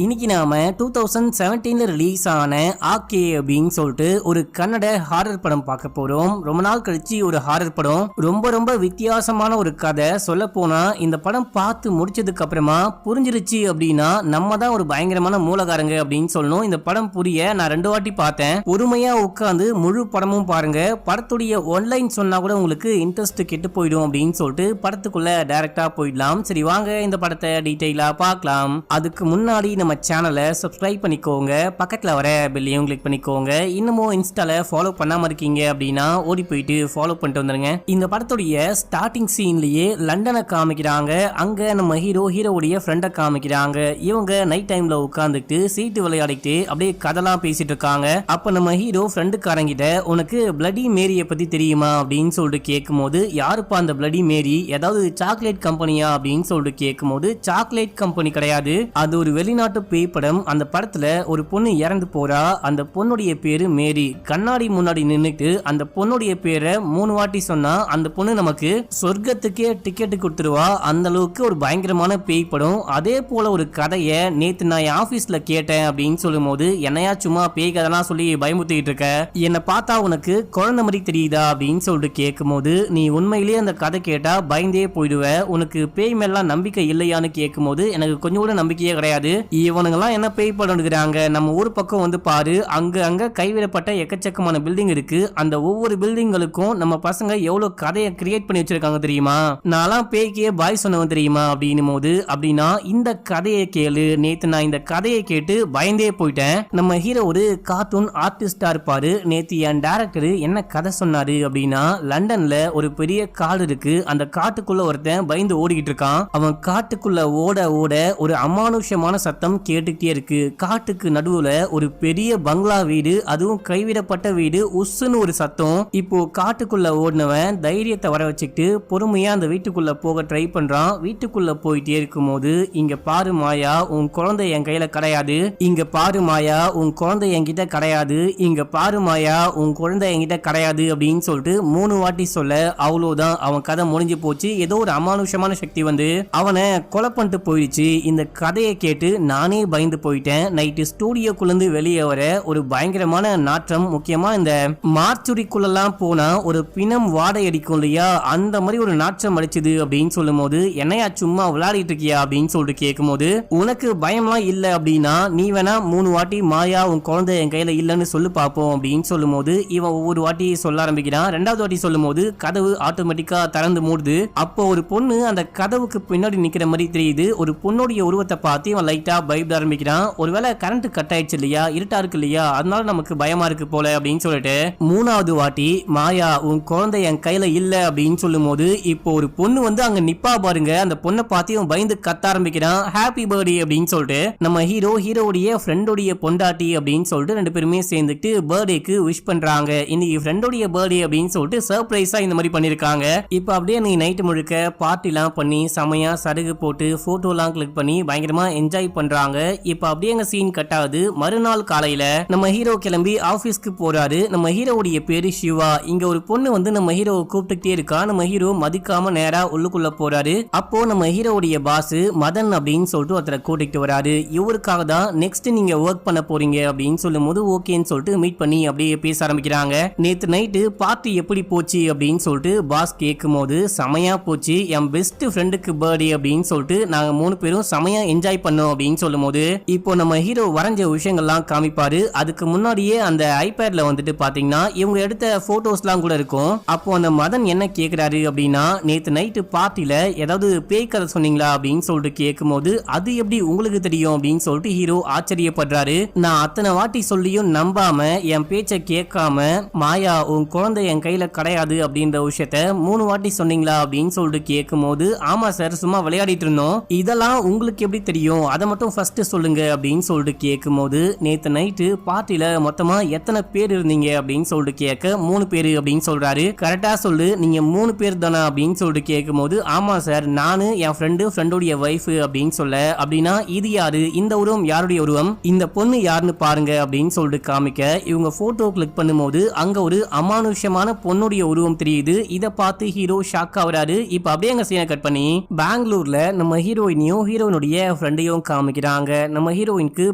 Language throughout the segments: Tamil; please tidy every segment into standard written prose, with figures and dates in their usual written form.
இன்னைக்கு நாம 2017 ரிலீஸ் ஆன ஆக்கே அப்படின்னு சொல்லிட்டு ஒரு கன்னட ஹாரர் படம் பார்க்க போறோம். ரொம்ப நாள் கழிச்சு ஒரு ஹாரர் படம், ரொம்ப வித்தியாசமான ஒரு கதை. சொல்ல போனா இந்த படம் பார்த்து முடிச்சதுக்கு அப்புறமா புரிஞ்சிருச்சு அப்படின்னா நம்ம தான் ஒரு பயங்கரமான மூலகாரங்க அப்படின்னு சொல்லணும். இந்த படம் புரிய நான் 2 வாட்டி பார்த்தேன். பொறுமையா உட்காந்து முழு படமும் பாருங்க. படத்துடைய ஒன்லைன் சொன்னா கூட உங்களுக்கு இன்ட்ரெஸ்ட் கெட்டு போயிடும் அப்படின்னு சொல்லிட்டு படத்துக்குள்ள டைரக்டா போயிடலாம். சரி வாங்க இந்த படத்தை டீடைலா பார்க்கலாம். அதுக்கு முன்னாடி நம்ம சேனலை சப்ஸ்கிரைப் பண்ணிக்கோங்க, பக்கத்துல வர பெல்லையும் கிளிக் பண்ணிக்கோங்க. இன்னமும் இன்ஸ்டால ஃபாலோ பண்ணாம இருக்கீங்க அப்படின்னா ஓடி போயிட்டு ஃபாலோ பண்ணிட்டு வந்துருங்க. இந்த படத்துடைய ஸ்டார்டிங் சீன்லயே லண்டனை காமிக்கிறாங்க. அங்க நம்ம ஹீரோவுடைய ஃப்ரெண்டை காமிக்கிறாங்க. இவங்க நைட் டைம்ல உட்கார்ந்துட்டு சீட்டு விளையாடிட்டு அப்படியே கதெல்லாம் பேசிட்டு இருக்காங்க. அப்ப நம்ம ஹீரோ ஃப்ரெண்டுக்காரங்கிட்ட உனக்கு பிளடி மேரிய பத்தி தெரியுமா அப்படின்னு சொல்லிட்டு கேட்கும் போது, யாருப்பா அந்த பிளடி மேரி, ஏதாவது சாக்லேட் கம்பெனியா அப்படின்னு சொல்லிட்டு கேட்கும் போது, சாக்லேட் கம்பெனி கிடையாது, அது ஒரு வெளிநாட்டு பேய் படம். அந்த படத்துல ஒரு பொண்ணு இறந்து போறா. அந்த பொண்ணுடைய பேரு மேரி. கண்ணாடி முன்னாடி நின்னுட்டு அந்த பொண்ணுடைய பேரை 3 வாட்டி சொன்னா அந்த பொண்ணு நமக்கு சொர்க்கத்துக்கே டிக்கெட் கொடுத்துருவா. அந்த அளவுக்கு ஒரு பயங்கரமான பேய் படம். அதே போல ஒரு கதைய நேத்து நான் என் ஆபீஸ்ல கேட்டேன் அப்படின்னு சொல்லும் போது, என்னையா சும்மா பேய் கதைலாம் சொல்லி பயமுத்திட்டு இருக்க, என்னை பார்த்தா உனக்கு குழந்தை மாதிரி தெரியுதா அப்படின்னு சொல்லிட்டு கேட்கும் போது, நீ உண்மையிலேயே அந்த கதை கேட்டா பயந்தே போயிடுவ, உனக்கு பேய் மேலாம் நம்பிக்கை இல்லையான்னு கேட்கும் போது, எனக்கு கொஞ்சம் கூட நம்பிக்கையே கிடையாது, இவனுங்கெல்லாம் என்ன பேய் படம் எடுக்கிறாங்க, நம்ம ஊர் பக்கம் வந்து பாரு, அங்க கைவிடப்பட்ட எக்கச்சக்கமான பில்டிங் இருக்கு, அந்த ஒவ்வொரு பில்டிங்களுக்கும் நம்ம பசங்க எவ்வளவு கதையை கிரியேட் பண்ணி வச்சிருக்காங்க தெரியுமா, நான்லாம் பேய்க்கே பாய் சொன்னவன் தெரியுமா அப்படின்னு போது, அப்படின்னா இந்த கதையை கேளு, நேத்து நான் இந்த கதையை கேட்டு பயந்தே போயிட்டேன். நம்ம ஹீரோ ஒரு கார்ட்டூன் ஆர்டிஸ்டா இருப்பாரு. நேத்து என் டைரக்டர் என்ன கதை சொன்னாரு அப்படின்னா, லண்டன்ல ஒரு பெரிய காடு இருக்கு, அந்த காட்டுக்குள்ள ஒருத்தன் பயந்து ஓடிக்கிட்டு இருக்கான். அவன் காட்டுக்குள்ள ஓட ஓட ஒரு அமானுஷ்யமான சத்தம் கேட்டுட்டே இருக்கு. காட்டுக்கு நடுவுல ஒரு பெரிய பங்களா வீடு, அதுவும் கைவிடப்பட்ட வீடு, உஸ்ஸுன்னு ஒரு சத்தம். இப்போ காட்டுக்குள்ள ஓடினவன் தைரியத்தை வர வச்சுக்கிட்டு பொறுமையா அந்த வீட்டுக்குள்ள போக ட்ரை பண்றான். வீட்டுக்குள்ள போயிட்டே இருக்கும் போது, இங்க பாரு மாயா, உன் குழந்தை என் கையில கிடையாது, இங்க பாரு மாயா, உன் குழந்தை என்கிட்ட கிடையாது, இங்க பாரு மாயா, உன் குழந்தை என்கிட்ட கிடையாது அப்படின்னு சொல்லிட்டு 3 வாட்டி சொல்ல, அவ்வளவுதான், அவன் கதை முடிஞ்சு போச்சு. ஏதோ ஒரு அமானுஷமான சக்தி வந்து அவனை கொலை பண்ணிட்டு போயிடுச்சு. இந்த கதையை கேட்டு நானே பயந்து போயிட்டேன். நைட்டு ஸ்டூடியோக்குள்ளேருந்து வெளியே வர ஒரு பயங்கரமான நாற்றம். முக்கியமா இந்த மார்ச்சுரிக்குள்ளெல்லாம் போனா ஒரு பிணம் வாடை அடிக்கும் இல்லையா, அந்த மாதிரி ஒரு நாற்றம் அடிச்சுது அப்படின்னு சொல்லும் போது, என்னையா சும்மா விளையாடிட்டு இருக்கியா அப்படின்னு சொல்லிட்டு கேட்கும் போது, உனக்கு பயம்லாம் இல்லை அப்படின்னா நீ வேணா 3 வாட்டி மாயா உன் குழந்தை என் கையில இல்லைன்னு சொல்லு பார்ப்போம் அப்படின்னு சொல்லும் போது, இவன் ஒவ்வொரு வாட்டி சொல்ல ஆரம்பிக்கிறான். 2வது வாட்டி சொல்லும் போது கதவு ஆட்டோமேட்டிக்கா திறந்து மூடுது. அப்போ ஒரு பொண்ணு அந்த கதவுக்கு பின்னாடி நிக்கிற மாதிரி தெரியுது. ஒரு பொண்ணுடைய உருவத்தை பார்த்து இவன் லைட்டா பயப்பட ஆரம்பிக்கிறான். ஒருவேளை கரண்ட் கட் ஆயிடுச்சு இல்லையா, இருட்டா இருக்கு இல்லையா, அதனால நமக்கு பயமா இருக்கு போல அப்படின்னு சொல்லிட்டு 3வது வாட்டி மாயா உன் குழந்தை என் கையில இல்ல அப்படின்னு சொல்லும் போது, இப்போ ஒரு பொண்ணு வந்து அங்க நிப்பா பாருங்க. அந்த பொண்ணை பார்த்து இவன் பயந்து கத்த ஆரம்பிக்கிறான். ஹாப்பி பர்த்டே அப்படின்னு சொல்லிட்டு நம்ம ஹீரோவுடைய ஃப்ரெண்டோடைய பொண்டாட்டி அப்படின்னு சொல்லிட்டு 2 பேருமே சேர்ந்துட்டு பர்த்டேக்கு விஷ் பண்றாங்க. இன்னைக்கு ஃப்ரெண்டோடைய பர்த்டே அப்படின்னு சொல்லிட்டு சர்ப்ரைஸா இந்த மாதிரி பண்ணிருக்காங்க. இப்போ அப்படியே நீ நைட் முழுக்க பார்ட்டிலாம் பண்ணி செமையா சருகு போட்டு போட்டோலாம் கிளிக் பண்ணி பயங்கரமா என்ஜாய் பண்றாங்க. இப்ப அப்படியே எங்க சீன் கட் ஆகுது. மறுநாள் காலையில நம்ம ஹீரோ கிளம்பி ஆபீஸ்க்கு போறாரு. நம்ம ஹீரோவுடைய பேரு சிவா. இங்க ஒரு பொண்ணு வந்து நம்ம ஹீரோவை கூப்பிட்டுட்டே இருக்கா. நம்ம ஹீரோ மதிக்காம நேரா உள்ளுக்குள்ள போறாரு. அப்போ நம்ம ஹீரோவுடைய பாஸ் மதன் அப்படின்னு சொல்லிட்டு ஒருத்தரை கூட்டிட்டு வராரு. இவருக்காக தான் நெக்ஸ்ட் நீங்க ஒர்க் பண்ண போறீங்க அப்படின்னு சொல்லும் போது ஓகேன்னு சொல்லிட்டு மீட் பண்ணி அப்படியே பேச ஆரம்பிக்கிறாங்க. நேத்து நைட்டு பார்ட்டி எப்படி போச்சு அப்படின்னு சொல்லிட்டு பாஸ் கேட்கும் போது, செமையா போச்சு, என் பெஸ்ட் ஃப்ரெண்டுக்கு பர்த்டே அப்படின்னு சொல்லிட்டு நாங்க 3 பேரும் செமையா என்ஜாய் பண்ணோம் அப்படின்னு சொல்லும் போது, இப்போ நம்ம ஹீரோ வரைஞ்ச விஷயங்கள்லாம் காமிப்பாரு. அதுக்கு முன்னாடியே அந்த ஐபேட்ல வந்துட்டு பாத்தீங்கன்னா இவங்க எடுத்த போட்டோஸ்லாம் கூட இருக்கும். அப்போ அந்த மதன் என்ன கேக்குறாரு அப்படின்னா, நேத்து நைட்டு பார்ட்டில ஏதாவது பேய் கதை சொன்னீங்களா அப்படின்னு சொல்லிட்டு கேட்கும் போது, அது எப்படி உங்களுக்கு தெரியும் அப்படின்னு சொல்லிட்டு ஹீரோ ஆச்சரியப்படுறாரு. நான் அத்தனை வாட்டி சொல்லியும் நம்பாம என் பேச்சை கேட்காம மாயா உன் குழந்தை என் கையில கிடையாது அப்படின்ற விஷயத்த 3 வாட்டி சொன்னீங்களா அப்படின்னு சொல்லிட்டு கேட்கும் போது, ஆமா சார், சும்மா விளையாடிட்டு இருந்தோம், இதெல்லாம் உங்களுக்கு எப்படி தெரியும், அதை மட்டும் ஃபர்ஸ்ட் சொல்லுங்க அப்படின்னு சொல்லிட்டு கேட்கும் போது, நேத்து நைட்டு பார்ட்டில மொத்தமா எத்தனை பேர் இருந்தீங்க அப்படின்னு சொல்லிட்டு கேட்க 3 பேரு அப்படின்னு சொல்றாரு. கரெக்டா சொல்லு, நீங்க 3 பேர் தானா அப்படின்னு சொல்லிட்டு கேட்கும் போது, ஆமா சார், நானு என் ஃப்ரெண்டோடைய வைஃப் அப்படின்னு சொல்ல, அப்படின்னா இது யாரு, இந்த உருவம் யாருடைய உருவம், இந்த பொண்ணு யாருன்னு பாருங்க அப்படின்னு சொல்லிட்டு காமிக்க, இவங்க போட்டோ கிளிக் பண்ணும்போது அங்க ஒரு அமானுஷ்யமான பொண்ணுடைய உருவம் தெரியுது. இதை பார்த்து ஹீரோ ஷாக் ஆகுறாரு. இப்ப அப்படியே அங்க சீனை கட் பண்ணி பெங்களூர்ல நம்ம ஹீரோயினையும் ஹீரோயினுடைய ஃப்ரெண்டையும் காமிக்கிறாங்க. ஆரம்பிக்கிறாங்க. நம்ம ஹீரோயினுக்கு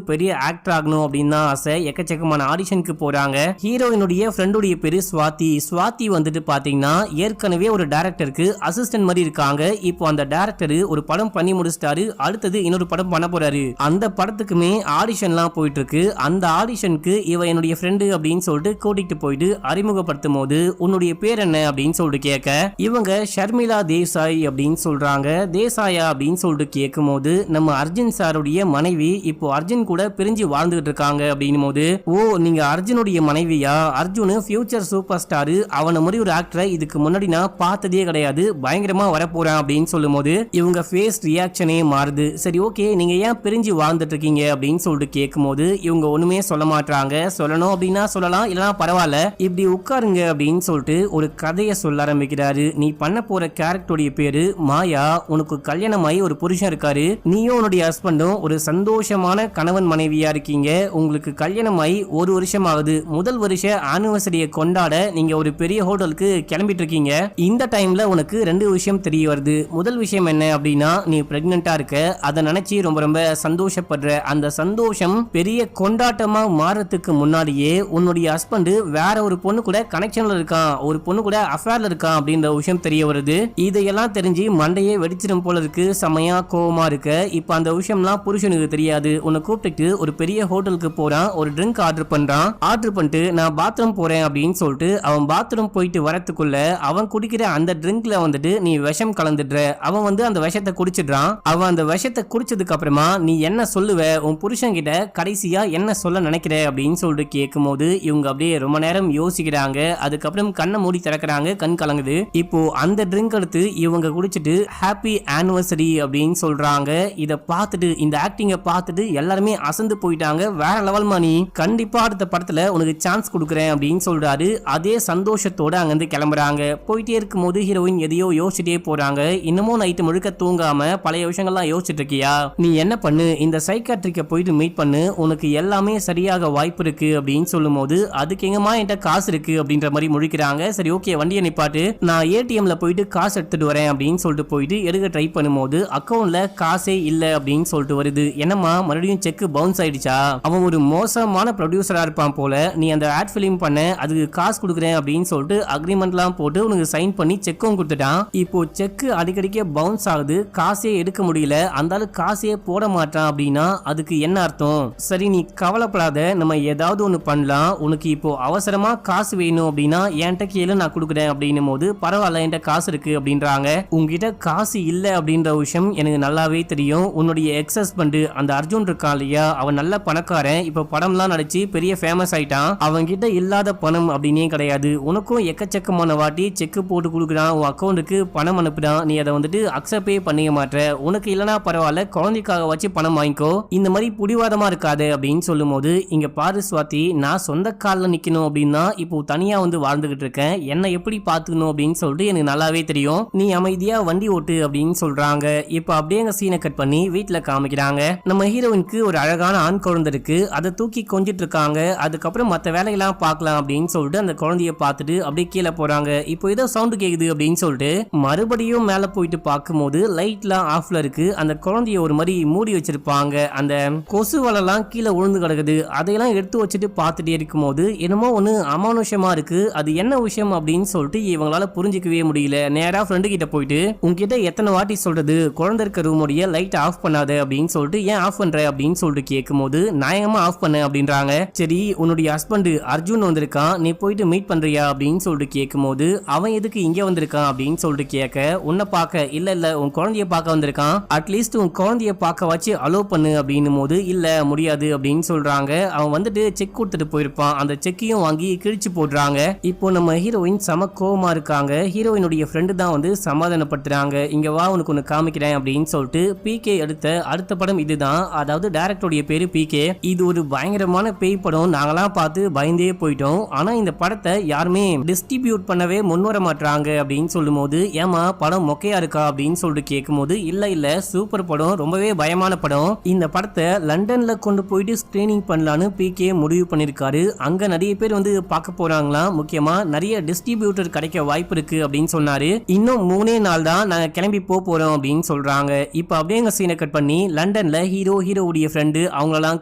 பெரிய ஆக்டர் ஆகணும் அப்படின்னு தான் ஆசை. எக்கச்சக்கமான ஆடிஷனுக்கு போறாங்க. ஹீரோயினுடைய ஃப்ரெண்டுடைய பேரு ஸ்வாதி. ஸ்வாதி வந்துட்டு பாத்தீங்கன்னா ஏற்கனவே ஒரு டைரக்டருக்கு அசிஸ்டன்ட் மாதிரி இருக்காங்க. இப்போ அந்த டைரக்டர் ஒரு படம் பண்ணி முடிச்சிட்டாரு. அடுத்தது இன்னொரு படம் பண்ண போறாரு. அந்த படத்துக்குமே ஆடிஷன்லாம் போயிட்டு இருக்கு. அந்த ஆடிஷனுக்கு இவ என்னுடைய ஃப்ரெண்டு அப்படின்னு சொல்லிட்டு கூட்டிட்டு போயிட்டு அறிமுகப்படுத்தும் போது உன்னுடைய பேர் என்ன அப்படின்னு சொல்லிட்டு கேட்க இவங்க ஷர்மிளா தேசாய் அப்படின்னு சொல்றாங்க. தேசாயா அப்படின்னு சொல்லிட்டு கேட்கும் போது நம்ம அர்ஜுன் சாருடைய மனைவி இப்போ அர்ஜுன் கூட பிரிஞ்சு வாழ்ந்துகிட்டு இருக்காங்க அப்படின்னும் போது ஓ நீங்க அர்ஜுனுடைய மனைவியா? Arjun future super star. அவன மாதிரி ஒரு ஆக்டரை இதுக்கு முன்னாடி நான் பார்த்ததே கிடையாது. பயங்கரமா வரப்போறான் அப்படின்னு சொல்லும் போது இவங்க ஃபேஸ் ரியாக்ஷனே மாறுது. சரி ஓகே நீங்க ஏன் பிரிஞ்சு வாழ்ந்துட்டு இருக்கீங்க அப்படின்னு சொல்லிட்டு கேட்கும் போது இவங்க ஒண்ணுமே சொல்ல மாட்டாங்க. சொல்லணும் அப்படின்னா சொல்லலாம், இல்லனா பரவாயில்ல இப்படி உட்காருங்க அப்படின்னு சொல்லிட்டு ஒரு கதையை சொல்ல ஆரம்பிக்கிறாரு. நீ பண்ண போற கேரக்டருடைய பேரு மாயா. உனக்கு கல்யாணமாயி ஒரு புருஷன் இருக்காரு. நீயும் உன்னுடைய ஹஸ்பண்டும் ஒரு சந்தோஷமான கணவன் மனைவியா இருக்கீங்க. உங்களுக்கு கல்யாணமாயி ஒரு வருஷம் ஆகுது. முதல் வருஷ ஆனிவர்சரியை கொண்டாட நீங்க ஒரு பெரிய ஹோட்டலுக்கு கிளம்பிட்டு இருக்கீங்க. இந்த டைம்ல உனக்கு ரெண்டு விஷயம் தெரிய வருது. முதல் விஷயம் என்ன அப்படின்னா நீ பிரெக்னெண்டா இருக்க. அதை நினைச்சு ரொம்ப ரொம்ப சந்தோஷப்படுற. அந்த சந்தோஷம் பெரிய கொண்டாட்டமா மாறதுக்கு முன்னாடியே உன்னுடைய ஹஸ்பண்ட் வேற ஒரு பொண்ணு கூட கனெக்ஷன்ல இருக்கான், ஒரு பொண்ணு கூட அஃபேர்ல இருக்கான் அப்படின்ற விஷயம் தெரிய வருது. இதையெல்லாம் தெரிஞ்சு மண்டையே வெடிச்சிடும் போல இருக்கு. செமையா கோவமா இருக்க. இப்ப அந்த விஷயம்லாம் புருஷனுக்கு தெரியாது. உன்னை கூப்பிட்டு ஒரு பெரிய ஹோட்டலுக்கு போறான். ஒரு ட்ரிங்க் ஆர்டர் பண்றான். ஆர்டர் பண்ணிட்டு நான் பாத்ரூம் போறேன் அப்படின்னு சொல்லிட்டு அவன் பாத்ரூம் போயிட்டு வரத்துக்குள்ள அவன் குடிக்கிற அந்த ட்ரிங்க்ல வந்துட்டு நீ விஷம் கலந்துடுற. அவன் வந்து அந்த விஷத்தை குடிச்சிடுறான். அவன் அந்த விஷத்தை குடிச்சதுக்கு அப்புறமா நீ என்ன சொல்லுவ? உன் புருஷன் கிட்ட கடைசியா என்ன சொல்ல நினைக்கிற அப்படின்னு சொல்லிட்டு கேட்கும் போது இவங்க அப்படியே ரொம்ப நேரம் யோசிக்கிறாங்க. அதுக்கப்புறம் கண்ணை மூடி திறக்கிறாங்க. கண் கலங்குது. இப்போ அந்த ட்ரிங்க் எடுத்து இவங்க குடிச்சிட்டு ஹாப்பி ஆனிவர்சரி அப்படின்னு சொல்றாங்க. இத பார்த்துட்டு இந்த ஆக்டிங்க பார்த்துட்டு எல்லாருமே அசந்து போயிட்டாங்க. வேற லெவல் மணி, கண்டிப்பா அடுத்த படத்துல உனக்கு சான்ஸ் கொடுக்குறேன் அப்படின்னு சொல்றாரு. அதே சந்தோஷத்தோட அங்கிருந்து கிளம்புறாங்க. போயிட்டே இருக்கும் போது ஹீரோயின் எதையோ யோசிச்சுட்டே போறாங்க. இன்னமும் நைட்டு முழுக்க தூங்காம பழைய விஷயங்கள்லாம் யோசிச்சுட்டு இருக்கியா? நீ என்ன பண்ணு, இந்த சைக்காட்ரிக்க போயிட்டு மீட் பண்ணு, உனக்கு எல்லாமே சரியாக வாய்ப்பு இருக்கு அப்படின்னு சொல்லும் போது அதுக்கு எங்கம்மா என்கிட்ட காசு இருக்கு அப்படின்ற மாதிரி முழிக்கிறாங்க. சரி ஓகே வண்டியை நிப்பாட்டு, நான் ஏடிஎம்ல போயிட்டு காசு எடுத்துட்டு வரேன் அப்படின்னு சொல்லிட்டு போயிட்டு எடுக்க ட்ரை பண்ணும்போது அக்கௌண்ட்ல காசே இல்ல அப்படின்னு சொல்லிட்டு வருது. என்னம்மா மறுபடியும் செக் பவுன்ஸ் ஆயிடுச்சா? அவன் ஒரு மோசமான ப்ரொடியூசரா இருப்பான் போல. நீ அந்த ஆட் ஃபிலிம் பண்ண அதுக்கு காசு கொடுக்குறேன் அப்படின்னு சொல்லிட்டு அக்ரிமெண்ட்லாம் போட்டு உனக்கு சைன் பண்ணி செக்கும் கொடுத்துட்டான். இப்போ செக் அடிக்கடிக்க பவுன்ஸ் ஆகுது. காசே எடுக்க முடியல. அந்த ஆளு காசே போட மாட்டான் அப்படின்னா அதுக்கு என்ன அர்த்தம்? சரி நீ கவலைப்படாத, நம்ம ஏதாவது ஒண்ணு பண்ணலாம். உனக்கு இப்போ அவசரமா காசு வேணும் அப்படின்னா என்கிட்ட கேளு, நான் கொடுக்குறேன் அப்படின்னும் போது பரவாயில்ல என்கிட்ட காசு இருக்கு அப்படின்றாங்க. உங்ககிட்ட காசு இல்ல அப்படின்ற விஷயம் எனக்கு நல்லாவே தெரியும். உன்னுடைய எக்ஸ் ஹஸ்பண்ட் அந்த அர்ஜுன் இருக்கான் இல்லையா, அவன் நல்ல பணக்காரன். இப்ப படம்லாம் நடிச்சு பெரிய ஃபேமஸ் ஆயிட்டான். அவன் கிட்ட இல்லாத பணம் அப்படின்னே கிடையாது. உனக்கும் எக்கச்சக்கமான வாட்டி செக் போட்டு கொடுக்குறான், உன் அக்கௌண்ட்டுக்கு பணம் அனுப்புறான். நீ அதை வந்துட்டு அக்செப்டே பண்ணிக்க மாட்ட. உனக்கு இல்லனா பரவாயில்ல, குழந்தைக்காக வச்சு பணம் வாங்கிக்கோ, இந்த மாதிரி புடிவாதமா இருக்காது அப்படின்னு சொல்லும் போது இங்க பாரு ஸ்வாதி, நான் சொந்த காலில் நிக்கணும் அப்படின்னா இப்போ தனியா வந்து வாழ்ந்துகிட்டு இருக்கேன். என்ன எப்படி பாத்துக்கணும் அப்படின்னு சொல்லிட்டு எனக்கு நல்லாவே தெரியும். நீ அமைதியா வண்டி ஓட்டு அப்படின்னு சொல்றாங்க. இப்ப அப்படியே சீனை கட் பண்ணி வீட்டுல காமிக்கிறாங்க. நம்ம ஹீரோயினுக்கு ஒரு அழகான ஆண் குழந்தை இருக்கு. அதை தூக்கி கொஞ்சிட்டு இருக்காங்க. அதுக்கப்புறம் மத்த வேலையெல்லாம் பார்க்கலாம் அப்படின்னு சொல்லிட்டு அந்த குழந்தைய பார்த்துட்டு அப்படியே கீழே போறாங்க. இப்போ ஏதோ சவுண்ட் கேக்குது அப்படின்னு சொல்லிட்டு மறுபடியும் மேல போயிட்டு பார்க்கும்போது லைட்லாம் ஆஃப்ல இருக்கு. அந்த குழந்தைய ஒரு மாதிரி மூடி வச்சிருப்பாங்க. அந்த கொசு வலைலாம் கீழே உழுந்து கிடக்குது. அதையெல்லாம் எடுத்து வச்சுட்டு பார்த்துட்டே இருக்கும் போது என்னமோ ஒண்ணு அமானுஷமா இருக்கு. அது என்ன விஷயம் அப்படின்னு சொல்லிட்டு இவங்களால புரிஞ்சிக்கவே முடியல. நேரா ஃப்ரெண்டு கிட்ட போயிட்டு உங்ககிட்ட எத்தனை வாட்டி சொல்றது குழந்தை இருக்க ரூமோடைய லைட் ஆஃப் பண்ணாத அப்படின்னு சொல்லிட்டு ஏன் ஆஃப் பண்ற அப்படின்னு சொல்லிட்டு கேட்கும் போது நாயகமா ஆஃப் பண்ண அப்படின்றாங்க. சரி உன்னுடைய ஹஸ்பண்ட் அர்ஜுன் வந்திருக்கான், நீ போயிட்டு மீட் பண்றியா அப்படின்னு சொல்லிட்டு கேட்கும் போது அவன் எதுக்கு இங்க வந்திருக்கான் அப்படின்னு சொல்லிட்டு கேட்க உன்னை பார்க்க இல்ல உன் குழந்தைய பார்க்க வந்திருக்கான், அட்லீஸ்ட் உன் குழந்தைய பார்க்க வச்சு அலோ பண்ணு அப்படின்னும் போது இல்ல முடியாது அப்படின்னு சொல்றாங்க. அவன் வந்துட்டு செக் கொடுத்துட்டு போயிருப்பான். அந்த செக்கையும் வாங்கி கிழிச்சு போடுறாங்க. இப்போ நம்ம ஹீரோயின் சம கோவமா இருக்காங்க. ஹீரோயினுடைய ஃப்ரெண்டு தான் வந்து சமாதானப்படுத்துறாங்க. இங்க வா உனக்கு ஒன்னு காமிக்கிறேன் அப்படின்னு சொல்லிட்டு பிகே எடுத்த அடுத்த படம் இதுதான். அதாவது டைரக்டருடைய பேரு பிகே. இது ஒரு பயங்கரமான பேய் படம். நாங்களாம் பார்த்து பயந்தே போயிட்டோம். ஆனா இந்த படத்தை யாருமே டிஸ்ட்ரிபியூட் பண்ணவே முன்வர மாட்டாங்க அப்படின்னு சொல்லும் போது ஏமா படம் மொக்கையா இருக்கா அப்படின்னு சொல்லிட்டு கேட்கும் போது இல்ல சூப்பர் படம், ரொம்பவே பயமான படம். இந்த படத்தை லண்டன்ல கொண்டு போயிட்டு ஸ்கிரீனிங் பண்ணலான்னு பிகே முடிவு பண்ணிருக்காரு. அங்க நிறைய பேர் வந்து பார்க்க போறாங்களா. முக்கியமா நிறைய டிஸ்ட்ரிபியூட்டர் கிடைக்க வாய்ப்பு இருக்கு அப்படின்னு சொன்னாரு. இன்னும் 3 நாள் தான் நாங்க கிளம்பி போறோம் அப்படின்னு சொல்றாங்க. இப்ப அப்படியே சீனை கட் பண்ணி லண்டன் ரிட்டர்ன்ல ஹீரோவுடைய ஃப்ரெண்டு அவங்களெல்லாம்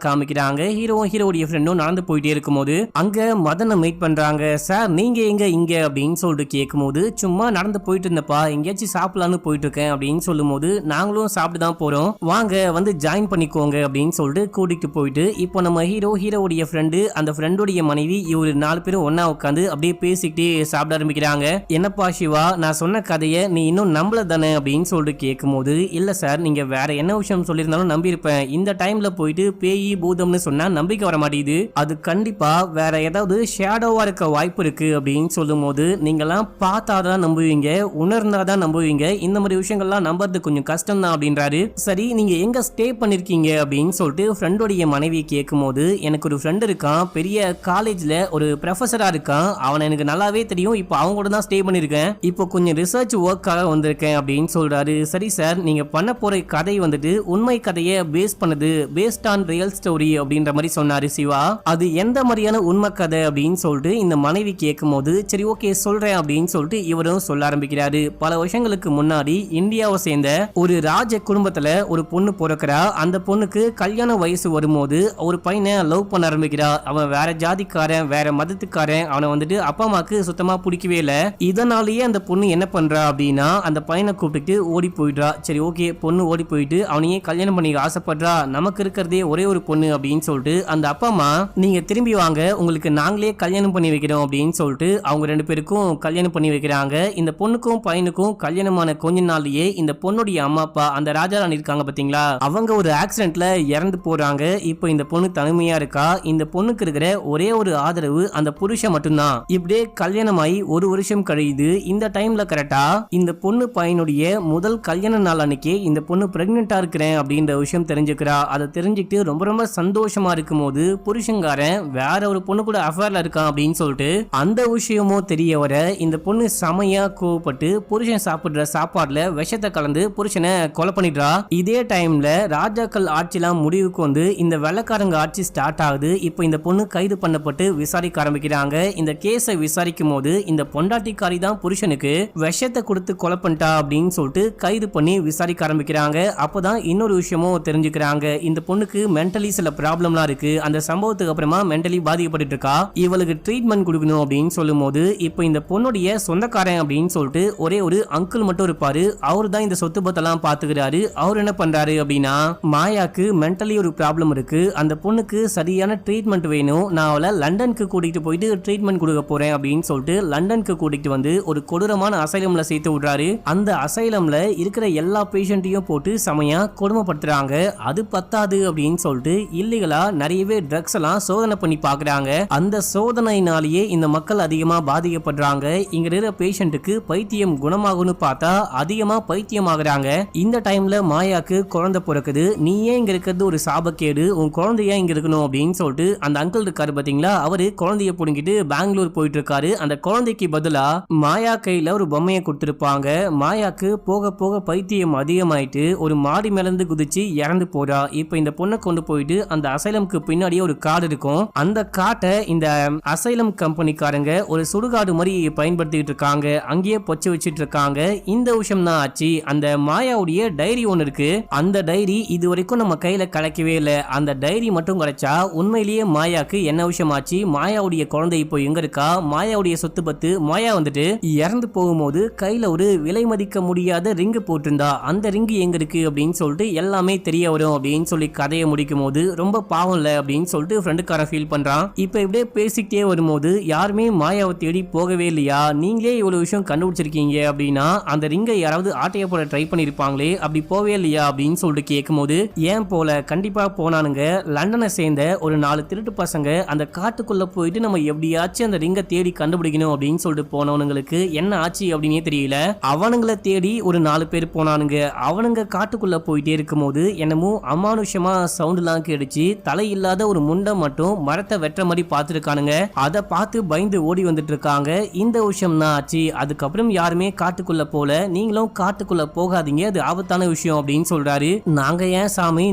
காமிக்கிறாங்க. ஹீரோவுடைய ஃப்ரெண்டும் நடந்து போயிட்டே இருக்கும்போது அங்க மதனை மீட் பண்றாங்க. சார் நீங்க எங்க இங்க அப்படின்னு சொல்லிட்டு கேட்கும்போது, சும்மா நடந்து போயிட்டு இருந்தப்பா, எங்கேயாச்சும் சாப்பிடலான்னு போயிட்டு இருக்கேன் அப்படின்னு சொல்லும்போது, நாங்களும் சாப்பிட்டு தான் போறோம், வாங்க வந்து ஜாயின் பண்ணிக்கோங்க அப்படின்னு சொல்லிட்டு கூட்டிட்டு போயிட்டு, இப்போ நம்ம ஹீரோவுடைய ஃப்ரெண்டு அந்த ஃப்ரெண்டுடைய மனைவி இவரு 4 பேரும் ஒன்னா உட்காந்து அப்படியே பேசிக்கிட்டே சாப்பிட ஆரம்பிக்கிறாங்க. என்னப்பா சிவா, நான் சொன்ன கதையை நீ இன்னும் நம்பல தானே அப்படின்னு சொல்லிட்டு கேட்கும்போது, இல்ல சார் நீங்க வேற என்ன விஷயம் சொல்லியிருந்தாலும் நம்பியிருப்பேன், இந்த டைம்ல போயிட்டு பேய் பூதம்னு சொன்னா நம்பிக்கை வர மாட்டேங்குது, அது கண்டிப்பா வேற ஏதாவது ஷேடோவா இருக்க வாய்ப்பு இருக்கு அப்படின்னு சொல்லும்போது, நீங்கெல்லாம் பார்த்தாதான் நம்புவீங்க, உணர்ந்தாதான் நம்புவீங்க, இந்த மாதிரி விஷயங்கள்லாம் நம்புறது கொஞ்சம் கஷ்டம் தான் அப்படின்றாரு. சரி நீங்க எங்க ஸ்டே பண்ணிருக்கீங்க அப்படின்னு சொல்லிட்டு ஃப்ரெண்டோடைய மனைவி கேட்கும்போது, எனக்கு ஒரு ஃப்ரெண்ட் இருக்கான், பெரிய காலேஜ்ல ஒரு ப்ரொஃபஸரா இருக்கான், அவனை எனக்கு நல்லாவே தெரியும், இப்போ அவங்க கூட தான் ஸ்டே பண்ணிருக்கேன், இப்போ கொஞ்சம் ரிசர்ச் ஒர்க்காக வந்திருக்கேன் அப்படின்னு சொல்றாரு. சரி சார், நீங்க பண்ண போற கதை வந்துட்டு உண்மை கதையை பேஸ் பண்ணது, பேஸ்ட் ஆன் ரியல் ஸ்டோரி அப்படின்ற மாதிரி சொன்னாரு சிவா. அது எந்த மாதிரியான உண்மை கதை அப்படின்னு சொல்லிட்டு இந்த மனைவி கேட்கும்போது, சரி ஓகே சொல்றேன் அப்படின்னு சொல்லிட்டு இவரும் சொல்ல ஆரம்பிக்கிறாரு. பல வருஷங்களுக்கு முன்னாடி இந்தியாவை சேர்ந்த ஒரு ராஜ குடும்பத்துல ஒரு பொண்ணு பிறக்கிறா. அந்த பொண்ணுக்கு கல்யாண வயசு வரும்போது ஒரு பையனை லவ் பண்ண ஆரம்பிக்கிறா. அவன் வேற ஜாதிக்காரன், வேற மதத்துக்காரன், அவனை வந்துட்டு அப்பா அம்மாக்கு சுத்தமா பிடிக்கவே இல்லை. இதனாலேயே அந்த பொண்ணு என்ன பண்றா அப்படின்னா, அந்த பையனை கூப்பிட்டு ஓடி போயிடுறா. சரி ஓகே, பொண்ணு ஓடி போயிட்டு அவனையே கல்யாணம் பண்ணி ஆசைப்படுறா, நமக்கு இருக்கிறதே ஒரே ஒரு பொண்ணு அப்படின்னு சொல்லிட்டு அந்த அப்பா அம்மா, நீங்க திரும்பி வாங்க, உங்களுக்கு நாங்களே கல்யாணம் பண்ணி வைக்கிறோம் அப்படின்னு சொல்லிட்டு அவங்க 2 பேருக்கும் கல்யாணம் பண்ணி வைக்கிறாங்க. இந்த பொண்ணுக்கும் பையனுக்கும் கல்யாணமான கொஞ்ச நாள்லயே இந்த பொண்ணுடைய அம்மா அப்பா, அந்த ராஜாராணி இருக்காங்க பாத்தீங்களா, அவங்க ஒரு ஆக்சிடென்ட்ல இறந்து போறாங்க. இப்போ இந்த பொண்ணு தனிமையா இருக்கா. இந்த பொண்ணுக்கு இருக்கிற ஒரே ஒரு ஆதரவு அந்த புருஷன் மட்டும்தான். இப்படியே கல்யாணமாயி 1 வருஷம் கழியுது. இந்த டைம்ல கரெக்டா இந்த பொண்ணு பையனுடைய முதல் கல்யாண நாள் அன்னைக்கு இந்த பொண்ணு பிரெக்னெண்டா இருக்கிறேன் அப்படின்ற விஷயம் தெரிஞ்சுக்கிறா. அதை தெரிஞ்சுக்கிட்டு ரொம்ப ரொம்ப சந்தோஷமா இருக்கும் போது, புருஷங்காரன் வேற ஒரு பொண்ணு கூட அஃபேர்ல இருக்கான் அப்படின்னு சொல்லிட்டு அந்த விஷயமும் தெரிய வர இந்த பொண்ணு செமையா கோவப்பட்டு புருஷன் சாப்பிடுற சாப்பாடுல விஷத்தை கலந்து புருஷனை கொலை பண்ணிடுறா. இதே டைம்ல ராஜாக்கள் ஆட்சிலாம் முடிவுக்கு வந்து இந்த வெள்ளக்காரங்க ஆட்சி ஸ்டார்ட் ஆகுது. இப்போ இந்த பொண்ணு கைது பண்ணப்பட்டு விசாரிக்க ஆரம்பிக்கிறாங்க. இந்த கேஸை விசாரிக்கும் போது இந்த பொண்டாட்டிக்காரி தான் புருஷனுக்கு விஷத்தை கொடுத்து கொலை பண்ணிட்டா அப்படின்னு சொல்லிட்டு கைது பண்ணி விசாரிக்க ஆரம்பிக்கிறாங்க. அப்பதான் இன்னொரு விஷயமும் தெரிஞ்சுக்கிறாங்க. இந்த பொண்ணுக்கு மென்டலி சில ப்ராப்ளம்லாம் இருக்கு. அந்த சம்பவத்துக்கு அப்புறமா மென்டலி பாதிக்கப்பட்டு இருக்கா. இவளுக்கு ட்ரீட்மெண்ட் கொடுக்கணும் அப்படின்னு சொல்லும் போது, இப்போ இந்த பொண்ணுடைய சொந்தக்காரன் அப்படின்னு சொல்லிட்டு ஒரே ஒரு அங்கிள் மட்டும் இருப்பாரு. அவரு தான் இந்த சொத்து பத்தெல்லாம் பாத்துக்கிறாரு. அவர் என்ன பண்றாரு அப்படின்னா, மாயாக்கு மென்டலி ஒரு ப்ராப்ளம் இருக்கு, அந்த பொண்ணுக்கு சரியான ட்ரீட்மெண்ட் வேணும், நான் அவளை லண்டனுக்கு கூட்டிட்டு போயிட்டு ட்ரீட்மெண்ட் கொடுக்க போறேன் அப்படின்னு சொல்லிட்டு லண்டனுக்கு கூட்டிட்டு வந்து ஒரு கொடூரமான அசைலம்ல சேர்த்து விடுறாரு. அந்த அசைலம்ல இருக்கிற எல்லா பேஷண்ட்டையும் போட்டு செமையா கொடுமைப்படுத்துறாங்க. அது பத்தாது அப்படின்னு சொல்லிட்டு இல்லீகலா நிறையவே ட்ரக்ஸ் எல்லாம் சோதனை பண்ணி பாக்குறாங்க. அந்த சோதனையினாலேயே இந்த மக்கள் அதிகமா பாதிக்கப்படுறாங்க. இங்க இருக்கிற பேஷண்ட்டுக்கு பைத்தியம் குணமாகும்னு பார்த்தா அதிகமா பைத்தியம் ஆகுறாங்க. இந்த டைம்ல மாயாக்கு குழந்தை பிறக்குது. நீ ஏன் இங்க இருக்கிறது ஒரு சாபக்கேடு, உன் குழந்தைய இங்க இருக்கணும் அப்படின்னு சொல்லிட்டு அந்த அங்கிள் இருக்காரு பாத்தீங்களா, அவரு குழந்தைய புடுங்கிட்டு பெங்களூர் போயிட்டு இருக்காரு. அந்த குழந்தைக்கு பதிலா மாயா கையில ஒரு பொம்மையை கொடுத்திருப்பாங்க. மாயாக்கு போக போக பைத்தியம் அதிகமாயிட்டு ஒரு மாடி மேலிருந்து குதிச்சு இறந்து போறா. இப்ப இந்த பொண்ணை கொண்டு போயிட்டு அந்த அசைலம்க்கு பின்னாடியே ஒரு காடு இருக்கும். அந்த காட்டை இந்த அசைலம் கம்பெனிக்காரங்க ஒரு சுடுகாடு மாதிரி பயன்படுத்திட்டு இருக்காங்க. அங்கேயே பொச்சு வச்சிட்டு இருக்காங்க. இந்த விஷயம் தான் ஆச்சு. அந்த மாயாவுடைய டைரி ஒன்னு இருக்கு. அந்த டைரி இது வரைக்கும் நம்ம கையில கிடைக்கவே இல்லை. அந்த டைரி மட்டும் கிடைச்சா உண்மையிலேயே மாயாக்கு என்ன விஷயம் ஆச்சு, மாயாவுடைய குழந்தை இப்போ எங்க இருக்கா, மாயாவுடைய சொத்து பத்து, மாயா வந்துட்டு இறந்து போகும்போது கையில ஒரு விலை மதிக்க முடியாத ரிங்கு போட்டிருந்தா, அந்த ரிங்கு எங்க இருக்கு அப்படின்னு சொல்லிட்டு எல்லாமே தெரிய வரும் அப்படின்னு சொல்லி கதையை முடிக்கும் போது, ரொம்ப பாவம் இல்ல அப்படின்னு சொல்லிட்டு ஃப்ரெண்டுக்காரன் ஃபீல் பண்றான். இப்ப இப்படியே பேசிக்கிட்டே வரும்போது, யாருமே மாயாவை தேடி போகவே இல்லையா, நீங்களே இவ்வளவு விஷயம் கண்டுபிடிச்சிருக்கீங்க அப்படின்னா அந்த ரிங்கை யாராவது ஆட்டைய போட ட்ரை பண்ணிருப்பாங்களே, அப்படி போவே இல்லையா அப்படின்னு சொல்லிட்டு கேட்கும்போது, ஏன் போல, கண்டிப்பா போனானுங்க. லண்டனை சேர்ந்த ஒரு 4 திருட்டு பசங்க அந்த காட்டுக்குள்ள போயிட்டு நம்ம எப்படியாச்சும் அந்த ரிங்கை தேடி கண்டுபிடிக்கணும் அப்படின்னு சொல்லிட்டு போனவனுங்களுக்கு என்ன ஆச்சு அப்படின்னே தெரியல. அவனுங்களை தேடி ஒரு 4 பேர் போனானுங்க. அவனுங்க காட்டுக்குள்ள போயிட்டே இருக்கும் போது என்னமோ அமானுஷமா சவுண்ட் எல்லாம் கேடுச்சு. தலை இல்லாத ஒரு முண்டை மட்டும் மரத்தை வெட்டுற மாதிரி பார்த்துருக்கானுங்க. அதை பார்த்து பயந்து ஓடி வந்துட்டு இருக்காங்க. இந்த விஷயம் தான் ஆச்சு. அதுக்கப்புறம் யாருமே காட்டுக்குள்ள போல, நீங்களும் காட்டுக்குள்ள போகாதீங்க, அது ஆபத்தான விஷயம் அப்படின்னு சொல்றாரு. நாங்க ஏன் சாமி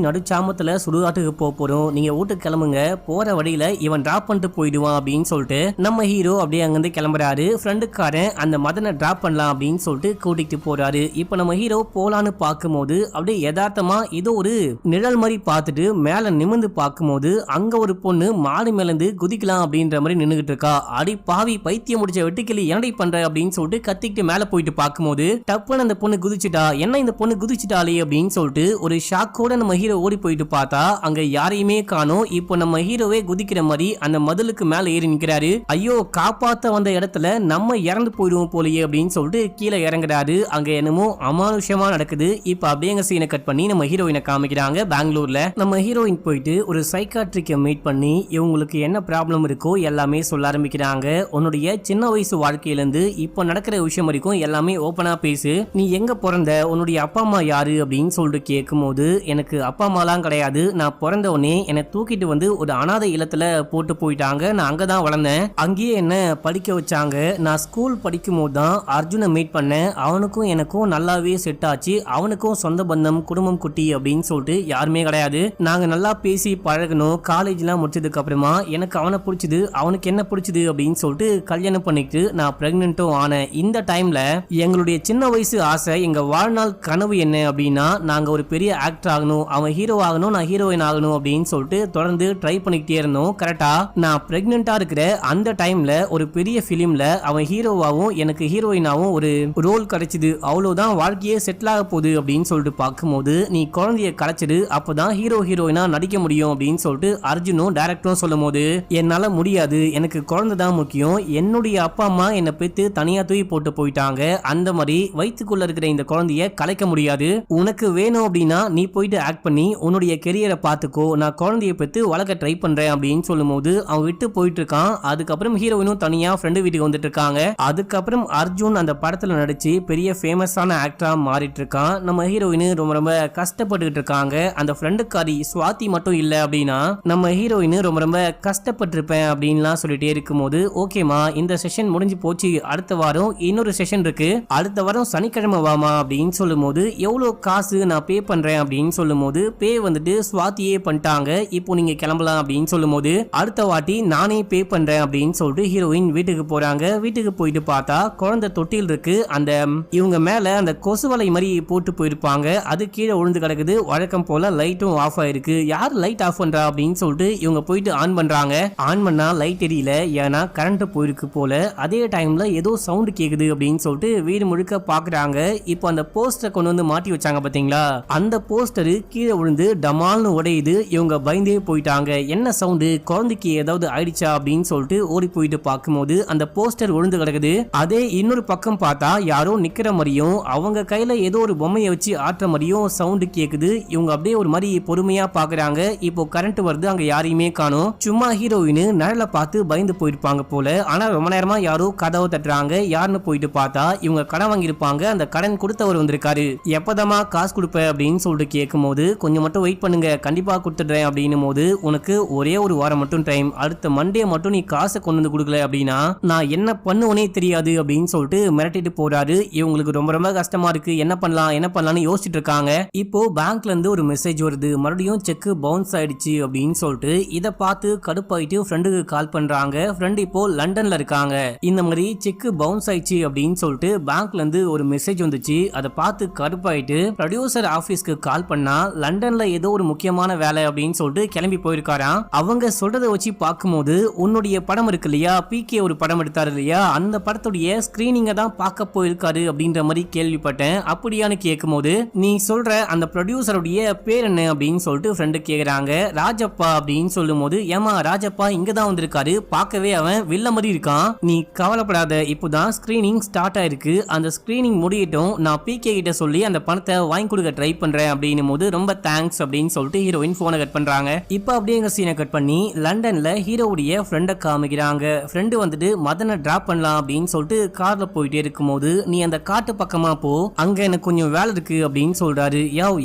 நடுச்சாமத்துல சுடுகாட்டுக்கு போறோம், நீங்க வீட்டுக்கு கிளம்புங்க, போற வழியில இவன் டிராப் பண்ணிட்டு போயிடுவான் அப்படின்னு சொல்லிட்டு நம்ம ஹீரோ அப்படியே அங்கிருந்து கிளம்புறாரு. ஃப்ரெண்டுக்காரன் அந்த மதனை டிராப் பண்ணலாம் அப்படின்னு சொல்லிட்டு கூட்டிட்டு போறாரு. இப்ப நம்ம ஹீரோ போலான்னு பார்க்கும்போது அப்படியே யதார்த்தமா ஏதோ ஒரு நிழல் மாதிரி பார்த்துட்டு மேல நிமிர்ந்து பார்க்கும்போது அங்க ஒரு பொண்ணு மாடி மேல இருந்து குதிக்கலாம் அப்படின்ற மாதிரி நின்னுகிட்டு இருக்கா. அடி பாவி பைத்தியம் முடிச்ச வெட்டிக்கிளி என்னடி பண்ற அப்படின்னு சொல்லிட்டு கத்திக்கிட்டு மேல போயிட்டு பார்க்கும்போது டப்புன்னு அந்த பொண்ணு குதிச்சுட்டா. என்ன இந்த பொண்ணு குதிச்சுட்டாலே அப்படின்னு சொல்லிட்டு ஒரு ஷாக்கோட நம்ம ஹீரோ ஓடி போயிட்டு பார்த்தா அங்க யாரையுமே காணோம். இப்போ நம்ம ஹீரோவே குதிக்கிற மாதிரி அந்த மதிலுக்கு மேல ஏறி நிக்கிறாரு. ஐயோ காப்பாத்த வந்த இடத்துல நம்ம இறந்து போயிடுவோம் போலயே அப்படின்னு சொல்லிட்டு கீழே இறங்குறாரு. அங்க என்னமோ அமானுஷமா நடக்குது. இப்ப அப்படியே சீனை கட் பண்ணி நம்ம ஹீரோயினை காமிக்கிறாங்க. பெங்களூர்ல நம்ம ஹீரோயின் போயிட்டு ஒரு சைக்காட்ரிக்க மீட் பண்ணி இவங்களுக்கு என்ன ப்ராப்ளம் இருக்கோ எல்லாமே சொல்ல ஆரம்பிக்கிறாங்க. உன்னுடைய சின்ன வயசு வாழ்க்கையில இருந்து இப்ப நடக்கிற விஷயம் வரைக்கும் எல்லாமே ஓபனா பேசு. நீ எங்க பிறந்த, உன்னுடைய அப்பா அம்மா யாரு அப்படின்னு சொல்லிட்டு கேட்கும்போது எனக்கு அப்பா அம்மாலாம் கிடையாது. நான் பிறந்த உடனே என்னை தூக்கிட்டு வந்து ஒரு அனாதை இல்லத்துல போட்டு போயிட்டாங்க. நான் அங்கதான் வளர்ந்தேன். அங்கேயே என்ன படிக்க வச்சாங்க. நான் ஸ்கூல் படிக்கும் போது தான் அர்ஜுனை மீட் பண்ணேன். அவனுக்கும் எனக்கும் நல்லாவே செட் ஆச்சு. அவனுக்கும் சொந்த பந்தம் குடும்பம் குட்டி அப்படின்னு சொல்லிட்டு யாருமே கிடையாது. நாங்க நல்லா பேசி பழகணும். காலேஜ்லாம் முடிச்சதுக்கு அப்புறமா எனக்கு அவனை பிடிச்சது, அவனுக்கு என்ன பிடிச்சது அப்படின்னு சொல்லிட்டு கல்யாணம் பண்ணிட்டு நான் பிரெக்னென்ட்டும் ஆனேன். இந்த டைம்ல எங்களுடைய சின்ன வயசு ஆசை, எங்க வாழ்நாள் கனவு என்ன அப்படின்னா நாங்க ஒரு பெரிய ஆக்டர் ஆகணும், அவன் ஹீரோ ஆகணும், நான் ஹீரோயின் ஆகணும் அப்படின்னு சொல்லிட்டு தொடர்ந்து ட்ரை பண்ணிக்கிட்டே இருந்தோம். கரெக்டா நான் பிரெக்னென்ட்டா இருக்கிற அந்த டைம்ல ஒரு பெரிய பிலிம்ல அவன் ஹீரோவாவும் எனக்கு ஹீரோயினாவும் ஒரு ரோல் கிடைச்சது. அவ்வளவுதான், வாழ்க்கையே செட்டில் ஆக போகுது அப்படின்னு சொல்லிட்டு பார்க்கும்போது நீ குழந்தைய கலைச்சிடு, அப்பதான் ஹீரோ ஹீரோயினா நடிக்க முடியும் அப்படின்னு சொல்லிட்டு அர்ஜுனும் டைரக்டரும் சொல்லும் போது என்னால முடியாது, எனக்கு குழந்தை தான் முக்கியம். என்னுடைய அப்பா அம்மா என்னை பெற்று தனியா தூக்கி போட்டு போயிட்டாங்க. அந்த மாதிரி வயிற்றுக்குள்ள இருக்கிற இந்த குழந்தைய கலைக்க முடியாது. உனக்கு வேணும் அப்படின்னா நீ போயிட்டு ஆக்ட் பண்ணி உன்னுடைய கெரியரை பார்த்துக்கோ, நான் குழந்தைய பெற்று வளர்க்க ட்ரை பண்றேன் அப்படின்னு சொல்லும் போது அவன் விட்டு போயிட்டு இருக்கான். அதுக்கப்புறம் ஹீரோயினும் தனியா ஃப்ரெண்டு வீட்டுக்கு வந்துட்டு இருக்காங்க. அதுக்கப்புறம் அர்ஜுன் அந்த படத்துல நடிச்சு பெரிய ஃபேமஸான ஆக்டரா மாறிட்டு இருக்கான். நம்ம ஹீரோயின் ரொம்ப ரொம்ப கஷ்டப்பட்டுக்கிட்டு இருக்காங்க. அந்த ஃப்ரெண்டுக்காரி சுவாதி மட்டும் இல்ல அப்படின்னா நம்ம ஹீரோயின் ரொம்ப ரொம்ப கஷ்டப்பட்டிருப்பேன் அப்படின்லாம் சொல்லிட்டே இருக்கும்போது ஓகேமா இந்த செஷன் முடிஞ்சு போச்சு, அடுத்த வாரம் இன்னொரு செஷன் இருக்கு, அடுத்த வாரம் சனிக்கிழமை வாமா அப்படின்னு சொல்லும் போது எவ்வளவு காசு நான் பே பண்றேன் அப்படின்னு சொல்லும் போது பே வந்துட்டு சுவாத்தியே பண்ணிட்டாங்க, இப்போ நீங்க கிளம்பலாம் அப்படின்னு சொல்லும் போது அடுத்த வாட்டி நானே பே பண்றேன் அப்படின்னு சொல்லிட்டு ஹீரோயின் வீட்டுக்கு போறாங்க. வீட்டுக்கு போயிட்டு பார்த்தா குழந்தை தொட்டில் இருக்கு. அந்த இவங்க மேல அந்த கொசு வலை மாதிரி போட்டு போயிருப்பாங்க, அது கீழே விழுந்து கிடக்குது. வழக்கம் போல லைட்டும் ஆஃப் ஆயிருக்கு. யார் லைட் ஆஃப் பண்றா அப்படின்னு சொல்லிட்டு இவங்க போயிட்டு ஆன் பண்றாங்க. ஆன் பண்ணா லைட் எரியல, ஏன்னா கரண்ட் போயிருக்கு போல. அதே டைம்ல ஏதோ சவுண்ட் கேக்குது அப்படின்னு சொல்லிட்டு வீடு முழுக்க பாக்குறாங்க. இப்போ அந்த போஸ்டர் கொண்டு வந்து மாட்டி வச்சாங்க பாத்தீங்களா, அந்த போஸ்டர் கீழே விழுந்து டமால்னு உடையுது. இவங்க பயந்தே போயிட்டாங்க. என்ன சவுண்டு, குழந்தைக்கு ஏதாவது ஆயிடுச்சா அப்படின்னு சொல்லிட்டு ஓடி போயிட்டு பார்க்கும்போது அந்த போஸ்டர் விழுந்து கிடக்குது. அதே இன்னொரு பக்கம் பார்த்தா யாரோ நிக்கிற மாதிரியும் அவங்க கையில ஏதோ ஒரு பொம்மையை வச்சு ஆட்டுற மாதிரியும் சவுண்டு கேக்குது. இவங்க அப்படியே ஒரு மாதிரி பொறுமையா பாக்குறாங்க. இப்போ கரண்ட் வருது, அங்க யாரையுமே காணோம். சும்மா ஹீரோயின் நிழல பார்த்து பயந்து போயிருப்பாங்க போல. ஆனா ரொம்ப நேரமா யாரோ கதவை தட்டுறாங்க. யாருன்னு போயிட்டு பார்த்தா இவங்க கடன் வாங்கியிருப்பாங்க. அந்த கடன் கொடுத்தவர் வந்திருக்காரு. எப்பதமா காசு கொடுப்ப அப்படின்னு சொல்லிட்டு கேட்கும் போது கொஞ்சம் மட்டும் வெயிட் பண்ணுங்க, கண்டிப்பா கொடுத்துடுறேன் அப்படின்னும் போது உனக்கு ஒரே ஒரு வாரம் மட்டும் டைம், அடுத்த மண்டே மட்டும் நீ காசை கொண்டு வந்து கொடுக்கல அப்படின்னா நான் என்ன பண்ணுவனே தெரியாது அப்படின்னு சொல்லிட்டு மிரட்டிட்டு போறாரு. இவங்களுக்கு ரொம்ப ரொம்ப கஷ்டமா இருக்கு, என்ன பண்ணலாம்னு யோசிச்சுட்டு இருக்காங்க. இப்போ பேங்க்ல இருந்து ஒரு மெசேஜ் வருது, மறுபடியும் செக் பவுன்ஸ் ஆயிடுச்சு அப்படின்னு சொல்லிட்டு. இதை பார்த்து கடுப்பாயிட்டு ஃப்ரெண்டுக்கு கால் பண்றாங்க. ஃப்ரெண்ட் இப்போ லண்டன்ல இருக்காங்க. இந்த மாதிரி செக் பவுன்ஸ் ஆயிடுச்சு அப்படின்னு சொல்லிட்டு பேங்க்ல இருந்து ஒரு மெசேஜ் வந்துச்சு. அதை பார்த்து கடுப்பாயிட்டு ப்ரொடியூசர் ஆபீஸ்க்கு கால் பண்ணா லண்டன்ல ஏதோ ஒரு முக்கியமான வேலை அப்படின்னு சொல்லிட்டு கிளம்பி போயிருக்காராம். அவங்க சொல்றதை வச்சு பார்க்கும்போது உன்னுடைய படம் இருக்கு இல்லையா, பிகே ஒரு படம் எடுத்தாரு இல்லையா, அந்த படத்துடைய ஸ்கிரீனிங்க தான் பார்க்க போயிருக்காரு அப்படின்ற மாதிரி கேள்விப்பட்டேன். அப்படியான்னு கேட்கும் போது நீ சொல்ற அந்த ப்ரொடியூசருடைய பேர் என்ன அப்படின்னு சொல்லிட்டு ஃப்ரெண்டு கேக்குறாங்க. ராஜப்பா அப்படின்னு சொல்லும் போது ஏமா ராஜப்பா இங்கதான் வந்திருக்காரு, பார்க்கவே அவன் வில்ல மாதிரி இருக்கான், நீ கவலைப்படாத, இப்போதான் ஸ்கிரீனிங் ஸ்டார்ட் ஆயிருக்கு, அந்த ஸ்கிரீனிங் முடியட்டும், நான் பிகே கிட்ட சொல்லி அந்த பணத்தை வாங்கி கொடுக்க ட்ரை பண்றேன் அப்படின்னும் போது ரொம்ப தேங்க்ஸ் அப்படின்னு சொல்லிட்டு ஹீரோயின் போனை கட் பண்றாங்க. இப்போ அப்படியே எங்க சீனை கட் பண்ணி லண்டன்ல ஹீரோவுடைய ஃப்ரெண்டை காமிக்கிறாங்க. ஃப்ரெண்டு வந்துட்டு மதனை டிராப் பண்ணலாம் அப்படின்னு சொல்லிட்டு கார்ல போயிட்டே இருக்கும்போது நீ அந்த காட்டு பக்கமா போ, அங்க எனக்கு கொஞ்சம் வேலை இருக்கு அப்படின்னு சொல்றாரு.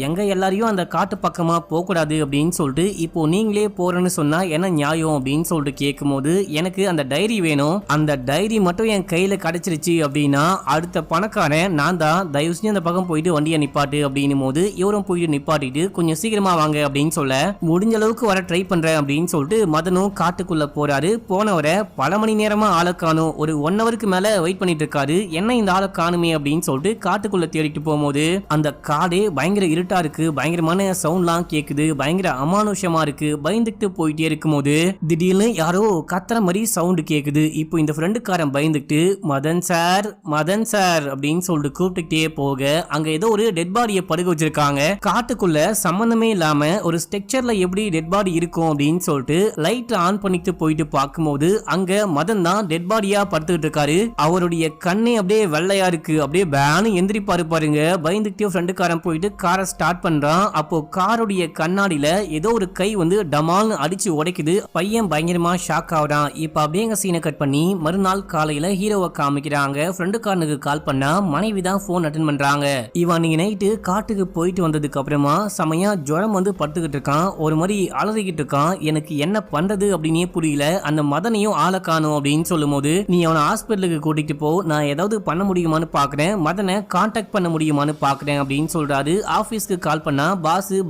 எங்க எல்லாரையும் அந்த காட்டு பக்கமா போக கூடாது அப்படின்னு சொல்லிட்டு இப்போ நீங்களே போறேன்னு சொன்னா என்ன நியாயம் அப்படின்னு சொல்லிட்டு கேட்கும் போது எனக்கு அந்த டைரி வேணும், அந்த டைரி மட்டும் என் கையில கிடைச்சிருச்சு அப்படின்னா அடுத்த பணக்காரன் நான் தான், தயவு செஞ்சு அந்த பக்கம் போயிட்டு வண்டியை நிப்பாட்டு அப்படின்னும் போது இவரும் போயிட்டு நிப்பாட்டிட்டு கொஞ்சம் சீக்கிரமா வாங்க அப்படின்னு சொல்ல முடிஞ்ச அளவுக்கு வர ட்ரை பண்றேன் அப்படின்னு சொல்லிட்டு மதனும் காட்டுக்குள்ள போறாரு. போனவரை பல மணி நேரமா ஆளை காணும், ஒரு 1 ஹவருக்கு மேல வெயிட் பண்ணிட்டு இருக்காரு. என்ன இந்த ஆளை காணுமே அப்படின்னு சொல்லிட்டு காட்டுக்குள்ள தேடிட்டு போகும்போது அந்த காடே பயங்கர இருட்டா இருட்டா இருக்கு, பயங்கரமான சவுண்ட்லாம் கேக்குது, பயங்கர அமானுஷமா இருக்கு. பயந்துட்டு போயிட்டே இருக்கும்போது திடீர்னு யாரோ கத்துற மாதிரி சவுண்ட் கேக்குது. இப்போ இந்த ஃப்ரெண்டுக்காரன் பயந்துட்டு மதன் சார் மதன் சார் அப்படின்னு சொல்லிட்டு கூப்பிட்டுட்டே போக அங்க ஏதோ ஒரு டெட் பாடியை படுக்க வச்சிருக்காங்க. காட்டுக்குள்ள சம்பந்தமே இல்லாம ஒரு ஸ்ட்ரக்சர்ல எப்படி டெட் பாடி இருக்கும் அப்படின்னு சொல்லிட்டு லைட் ஆன் பண்ணிட்டு போயிட்டு பார்க்கும்போது அங்க மதன் தான் டெட் பாடியா படுத்துக்கிட்டு இருக்காரு. அவருடைய கண்ணே அப்படியே வெள்ளையா இருக்கு. அப்படியே பேனு எந்திரிப்பாரு பாருங்க. பயந்துட்டே ஃப்ரெண்டுக்காரன் போயிட்டு காரை ஸ்டார்ட் பண்றான். அப்போ காருடைய கண்ணாடியில ஏதோ ஒரு கை வந்து டமால்னு அடிச்சு உடைக்குது. பையன் பயங்கரமா ஷாக் ஆகுறான். இப்ப அப்படியே சீனை கட் பண்ணி மறுநாள் காலையில ஹீரோவை காமிக்கிறாங்க. ஃப்ரெண்டுக்காரனுக்கு கால் பண்ணா மனைவி தான் போன் அட்டென்ட் பண்றாங்க. இவன் நீங்க நைட்டு காட்டுக்கு போயிட்டு வந்ததுக்கு அப்புறமா செமையா ஜுரம் வந்து படுத்துக்கிட்டு இருக்கான். ஒரு மாதிரி அலறிக்கிட்டு இருக்கான். எனக்கு என்ன பண்றது அப்படின்னே புரியல. அந்த மதனையும் ஆளை காணும் அப்படின்னு சொல்லும் போது நீ அவனை ஹாஸ்பிட்டலுக்கு கூட்டிட்டு போ, நான் ஏதாவது பண்ண முடியுமான்னு பாக்குறேன், மதனை கான்டாக்ட் பண்ண முடியுமான்னு பாக்குறேன் அப்படின்னு சொல்றாரு. ஆபீஸ்க்கு கால் பண்ணா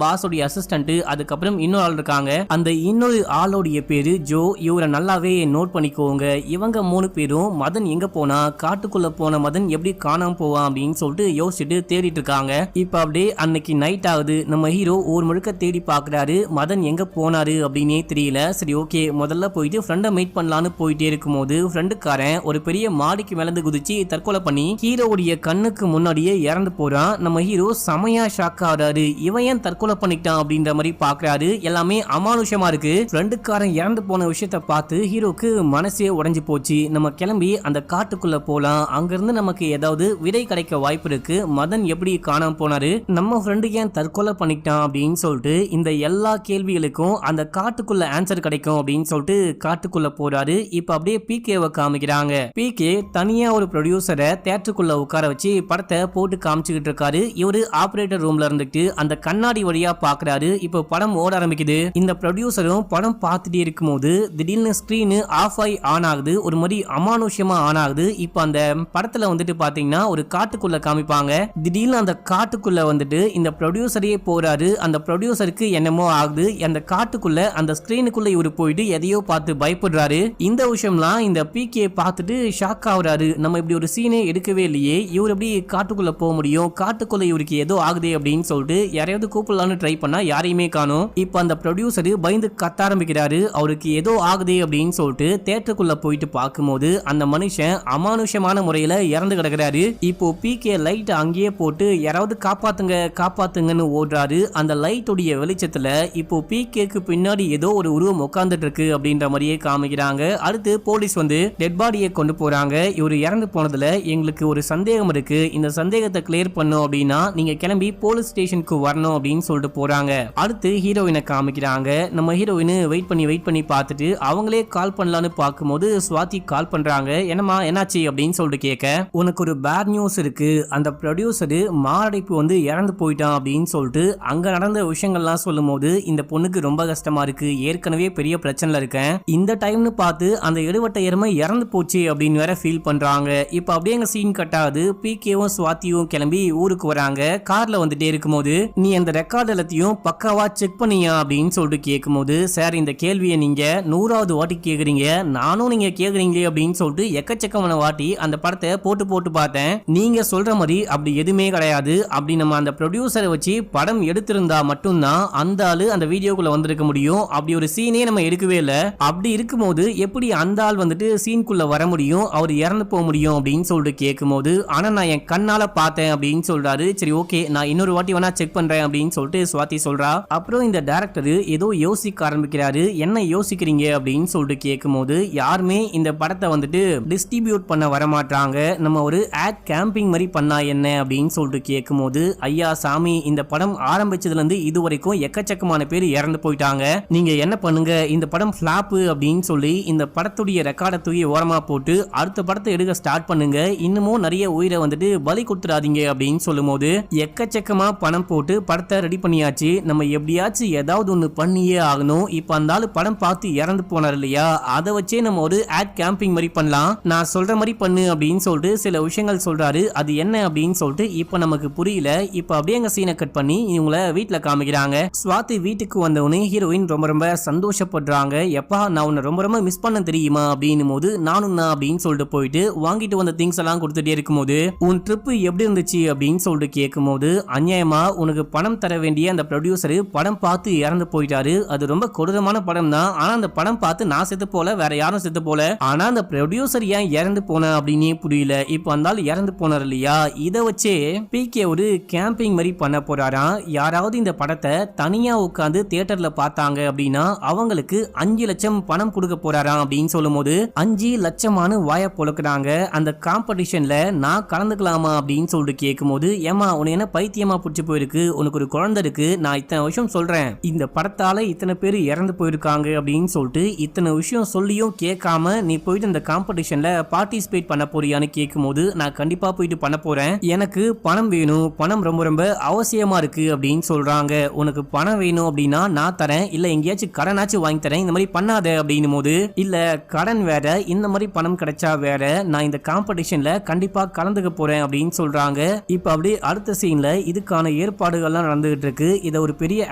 பாஸோடைய அசிஸ்டன்ட், அதுக்கப்புறம் இன்னொரு ஆள் இருக்காங்க. அந்த இன்னொரு ஆளோடைய பேரு ஜோ. இவரை நல்லாவே நோட் பண்ணிக்கோங்க. இவங்க 3 பேரும் மதன் எங்க போனா, காட்டுக்குள்ள போன மதன் எப்படி காணாம போவான் அப்படின்னு சொல்லிட்டு யோசிச்சுட்டு தேடிட்டு இருக்காங்க. இப்ப அப்படியே அன்னைக்கு நைட் ஆகுது. நம்ம ஹீரோ ஒரு முழுக்க தேடி பாக்குறாரு. மதன் எங்க போனாரு அப்படின்னே தெரியல. சரி ஓகே, முதல்ல போயிட்டு ஃப்ரெண்டை மீட் பண்ணலான்னு போயிட்டே இருக்கும்போது ஃப்ரெண்டுக்காரன் ஒரு பெரிய மாடிக்கு மேலந்து குதிச்சு தற்கொலை பண்ணி ஹீரோவுடைய கண்ணுக்கு முன்னாடியே இறந்து போறான். நம்ம ஹீரோ செமையா ஷாக் ஆகுறாரு. இவன் ஏன் தற்கொலை பண்ணிட்டான் அப்படின்ற மாதிரி பாக்குறாரு. எல்லாமே அமானுஷமா இருக்கு. ஃப்ரெண்டுக்காரன் இறந்து போன விஷயத்த பார்த்து ஹீரோக்கு மனசே உடைஞ்சு போச்சு. நம்ம கிளம்பி அந்த காட்டுக்குள்ள போலாம், அங்கிருந்து நமக்கு ஏதாவது விடை கிடைக்க வாய்ப்பு இருக்கு. மதன் எப்படி காணாம போனாரு, நம்ம ஃப்ரெண்டு ஏன் தற்கொலை பண்ணிட்டான் அப்படின்னு சொல்லிட்டு இந்த எல்லா கேள்விகளுக்கும் அந்த காட்டுக்குள்ள ஆன்சர் கிடைக்கும் அப்படின்னு சொல்லிட்டு காட்டுக்குள்ள போறாரு. இப்ப அப்படியே பிகேவை காமிக்கிறாங்க. பிகே தனியா ஒரு ப்ரொடியூசரை தியேட்டருக்குள்ள உட்கார வச்சு படத்தை போட்டு காமிச்சுக்கிட்டு இருக்காரு. இவரு ஆபரேட்டர் ரூம்ல இருந்துட்டு அந்த கண்ணாடி வழியா பாக்குறாரு. இப்போ படம் ஓட ஆரம்பிக்குது. இந்த ப்ரொடியூசரும் படம் பார்த்துட்டே இருக்கும்போது திடீர்னு ஸ்கிரீன் ஆஃப் ஆகி ஆன் ஆகுது. ஒரு மாதிரி அமானுஷமா ஆன் ஆகுது. இப்போ அந்த படத்துல வந்துட்டு பாத்தீங்கன்னா ஒரு காட்டுக்குள்ள காமிப்பாங்க. திடீர்னு அந்த காட்டுக்குள்ள வந்துட்டு இந்த ப்ரொடியூசரே போறாரு. அந்த ப்ரொடியூசருக்கு என்னமோ ஆகுது. அந்த காட்டுக்குள்ள அந்த ஸ்கிரீனுக்குள்ள இவரு போயிட்டு எதையோ பார்த்து பயப்படுறாரு. இந்த விஷயம்லாம் இந்த பிகே பார்த்துட்டு ஷாக் ஆகுறாரு. நம்ம இப்படி ஒரு சீனே எடுக்கவே இல்லையே, இவர் எப்படி காட்டுக்குள்ள போக முடியும், காட்டுக்குள்ள இவருக்கு ஏதோ ஆகுதே அப்படின்னு சொல்லிட்டு யாரையாவது கூப்பிடலான்னு ட்ரை பண்ணா யாரையுமே காணோம். இப்போ அந்த ப்ரொடியூசர் பயந்து கத்த ஆரம்பிக்கிறாரு. அவருக்கு ஏதோ ஆகுதே அப்படின்னு சொல்லிட்டு தியேட்டருக்குள்ள போயிட்டு பார்க்கும்போது அந்த மனுஷன் அமானுஷமான முறையில இறந்து கிடக்குறாரு. இப்போ பிகே லைட் அங்கேயே போட்டு யாராவது காப்பாத்துங்க காப்பாத்துங்கன்னு ஓடுறாரு. அந்த லைட்டுடைய வெளிச்சத்துல இப்போ பிகேக்கு பின்னாடி ஏதோ ஒரு உருவம் உட்கார்ந்துட்டு இருக்கு அப்படின்ற மாதிரியே காமிக்கிறாங்க. அடுத்து போலீஸ் வந்து டெட் பாடியை கொண்டு போறாங்க. இவர் இறந்து போனதுல எங்களுக்கு ஒரு சந்தேகம் இருக்கு, இந்த சந்தேகத்தை கிளியர் பண்ணும் அப்படின்னா நீங்க கிளம்பி போலீஸ் ஸ்டேஷனுக்கு வரணும் அப்படின்னு சொல்லிட்டு போறாங்க. அடுத்து ஹீரோயினை காமிக்கிறாங்க. நம்ம ஹீரோயின் வெயிட் பண்ணி பார்த்துட்டு அவங்களே கால் பண்ணலான்னு பார்க்கும்போது சுவாதி கால் பண்றாங்க. என்னமா என்னாச்சு அப்படின்னு சொல்லிட்டு கேட்க, உனக்கு ஒரு பேட் நியூஸ் இருக்கு, அந்த ப்ரொடியூசர் மாரடைப்பு வந்து இறந்து போயிட்டான் அப்படின்னு சொல்லிட்டு அங்க நடந்த விஷயங்கள்லாம் சொல்லும் போது இந்த பொண்ணுக்கு ரொம்ப கஷ்டமா இருக்கு. ஏற்கனவே பெரிய பிரச்சனைல இருக்கேன், இந்த டைம்னு பார்த்து அந்த எடுவட்ட எருமை இறந்து போச்சு அப்படின்னு வேற ஃபீல் பண்றாங்க. இப்ப அப்படியே எங்க சீன் கட் ஆகுது. பிகேவும் சுவாத்தியும் கிளம்பி ஊருக்கு வராங்க. கார்ல வந்துட்டே இருக்கும்போது நீ அந்த ரெக்கார்ட் எல்லாத்தையும் பக்காவா செக் பண்ணியா அப்படின்னு சொல்லிட்டு கேட்கும்போது, சார் இந்த கேள்வியை நீங்க 100வது வாட்டி கேக்குறீங்க, நானும் நீங்க கேக்குறீங்களே அப்படின்னு சொல்லிட்டு எக்கச்சக்கமான வாட்டி அந்த படத்தை போட்டு பார்த்தேன். நீங்க சொல்ற மாதிரி அப்படி எதுவுமே கிடையாது. அப்படி நம்ம அந்த ப்ரொடியூசரை வச்சு படம் எடுத்திருந்தா மட்டும்தான் அந்த ஆளு அந்த வீடியோக்குள்ள வந்திருக்க முடியும். அப்படி ஒரு சீனே நம்ம எடுக்கவே இல்லை. அப்படி இருக்கும்போது எப்படி அந்த ஆள் வந்துட்டு சீனுக்குள்ள வர முடியும், அவர் இறந்து போக முடியும் அப்படின்னு சொல்லிட்டு கேட்கும்போது, ஆனா நான் என் கண்ணால பார்த்தேன் அப்படின்னு சொல்றாரு. சரி ஓகே, நான் இன்னொரு வாட்டி வேணா செக் பண்றேன் அப்படின்னு சொல்லிட்டு சுவாதி சொல்றா. அப்புறம் இந்த டைரக்டர் ஏதோ யோசிக்க ஆரம்பிக்கிறாரு. என்ன யோசிக்கிறீங்க அப்படின்னு சொல்லிட்டு கேட்கும்போது, யாருமே இந்த படத்தை வந்துட்டு டிஸ்ட்ரிபியூட் பண்ண வரமாட்டாங்க, நம்ம ஒரு ஆட் கேம்பிங் மாதிரி பண்ணா என்ன அப்படின்னு சொல்லிட்டு கேட்கும்போது, ஐயா சாமி, இந்த படம் ஆரம்பிச்சதுல இருந்து இது வரைக்கும் எக்கச்சக்கமான பேர் இறந்து போயிட்டாங்க, நீங்க என்ன பண்ணுங்க, இந்த படம் ஃபிளாப் அப்படின்னு சொல்லி இந்த படத்துடைய ரெக்கார்டை தூக்கி ஓரமா போட்டு அடுத்த படத்தை எடுக்க ஸ்டார்ட் பண்ணுங்க, இன்னமும் நிறைய உயிரை வந்துட்டு பலி கொடுத்துடாதீங்க அப்படின்னு சொல்லும் போது, எக்கச்சக்கமா பணம் போட்டு படத்தை ரெடி பண்ணியாச்சு, நம்ம எப்படியாச்சும் ஏதாவது ஒண்ணு பண்ணியே ஆகணும். இப்ப அந்த ஆளு படம் பார்த்து இறந்து போனார் இல்லையா, அதை வச்சே நம்ம ஒரு ஆட் கேம்பிங் மாதிரி பண்ணலாம், நான் சொல்ற மாதிரி பண்ணு அப்படின்னு சொல்லிட்டு சில விஷயங்கள் சொல்றாரு. அது என்ன அப்படின்னு சொல்லிட்டு இப்ப நமக்கு புரியல. இப்ப அப்படியே எங்க சீனை கட் பண்ணி இவங்கள வீட்டுல காமிக்கிறாங்க. சுவாதி வீட்டுக்கு வந்தவனே ஹீரோயின் ரொம்ப ரொம்ப சந்தோஷப்படுறாங்க. எப்பா நான் உன்னை ரொம்ப ரொம்ப மிஸ் பண்ண தெரியுமா அப்படின்னு போது, நானும் தான் அப்படின்னு சொல்லிட்டு போயிட்டு வாங்கிட்டு வந்த திங்ஸ் எல்லாம் கொடுத்துட்டே இருக்கும்போது, உன் ட்ரிப் எப்படி இருந்துச்சு அப்படின்னு சொல்லிட்டு கேட்கும்போது, அநியாயமா முக்கியமா உனக்கு பணம் தர வேண்டிய அந்த ப்ரொடியூசர் படம் பார்த்து இறந்து போயிட்டாரு. அது ரொம்ப கொடூரமான படம் தான். ஆனா அந்த படம் பார்த்து நான் செத்து போல, வேற யாரும் செத்து போல. ஆனா அந்த ப்ரொடியூசர் ஏன் இறந்து போன அப்படின்னே புரியல. இப்போ அந்த இறந்து போனார் இல்லையா, இதை வச்சே பிகே ஒரு கேம்பிங் மாதிரி பண்ண போறாராம். யாராவது இந்த படத்தை தனியா உட்காந்து தியேட்டர்ல பார்த்தாங்க அப்படின்னா அவங்களுக்கு 5 லட்சம் பணம் கொடுக்க போறாராம் அப்படின்னு சொல்லும் போது 5 லட்சமான வாய பொழக்கிறாங்க. அந்த காம்படிஷன்ல நான் கலந்துக்கலாமா அப்படின்னு சொல்லிட்டு கேட்கும் போது, ஏமா உனக்கு என்ன பைத்தியமா பிடிச்சி போயிருக்கு, உனக்கு ஒரு குழந்தை இருக்கு, நான் இத்தனை விஷயம் சொல்றேன், இந்த படத்தால இத்தனை பேர் இறந்து போயிருக்காங்க அப்படின்னு சொல்லிட்டு இத்தனை விஷயம் சொல்லியும் கேட்காம நீ போயிட்டு இந்த காம்படிஷன்ல பார்ட்டிசிபேட் பண்ண போறியான்னு கேட்கும் போது, நான் கண்டிப்பா போயிட்டு பண்ண போறேன், எனக்கு பணம் வேணும், பணம் ரொம்ப ரொம்ப அவசியமா இருக்கு அப்படின்னு சொல்றாங்க. உனக்கு பணம் வேணும் அப்படின்னா நான் தரேன், இல்ல எங்கேயாச்சும் கடனாச்சும் வாங்கி தரேன், இந்த மாதிரி பண்ணாத அப்படின்னும் போது, இல்ல கடன் வேற, இந்த மாதிரி பணம் கிடைச்சா வேற, நான் இந்த காம்படிஷன்ல கண்டிப்பா கலந்துக்க போறேன் அப்படின்னு சொல்றாங்க. இப்ப அப்படியே அடுத்த சீன்ல இதுக்கான ஏற்பாடுகள்லாம் நடந்துகிட்டு இருக்கு. இதை ஒரு பெரிய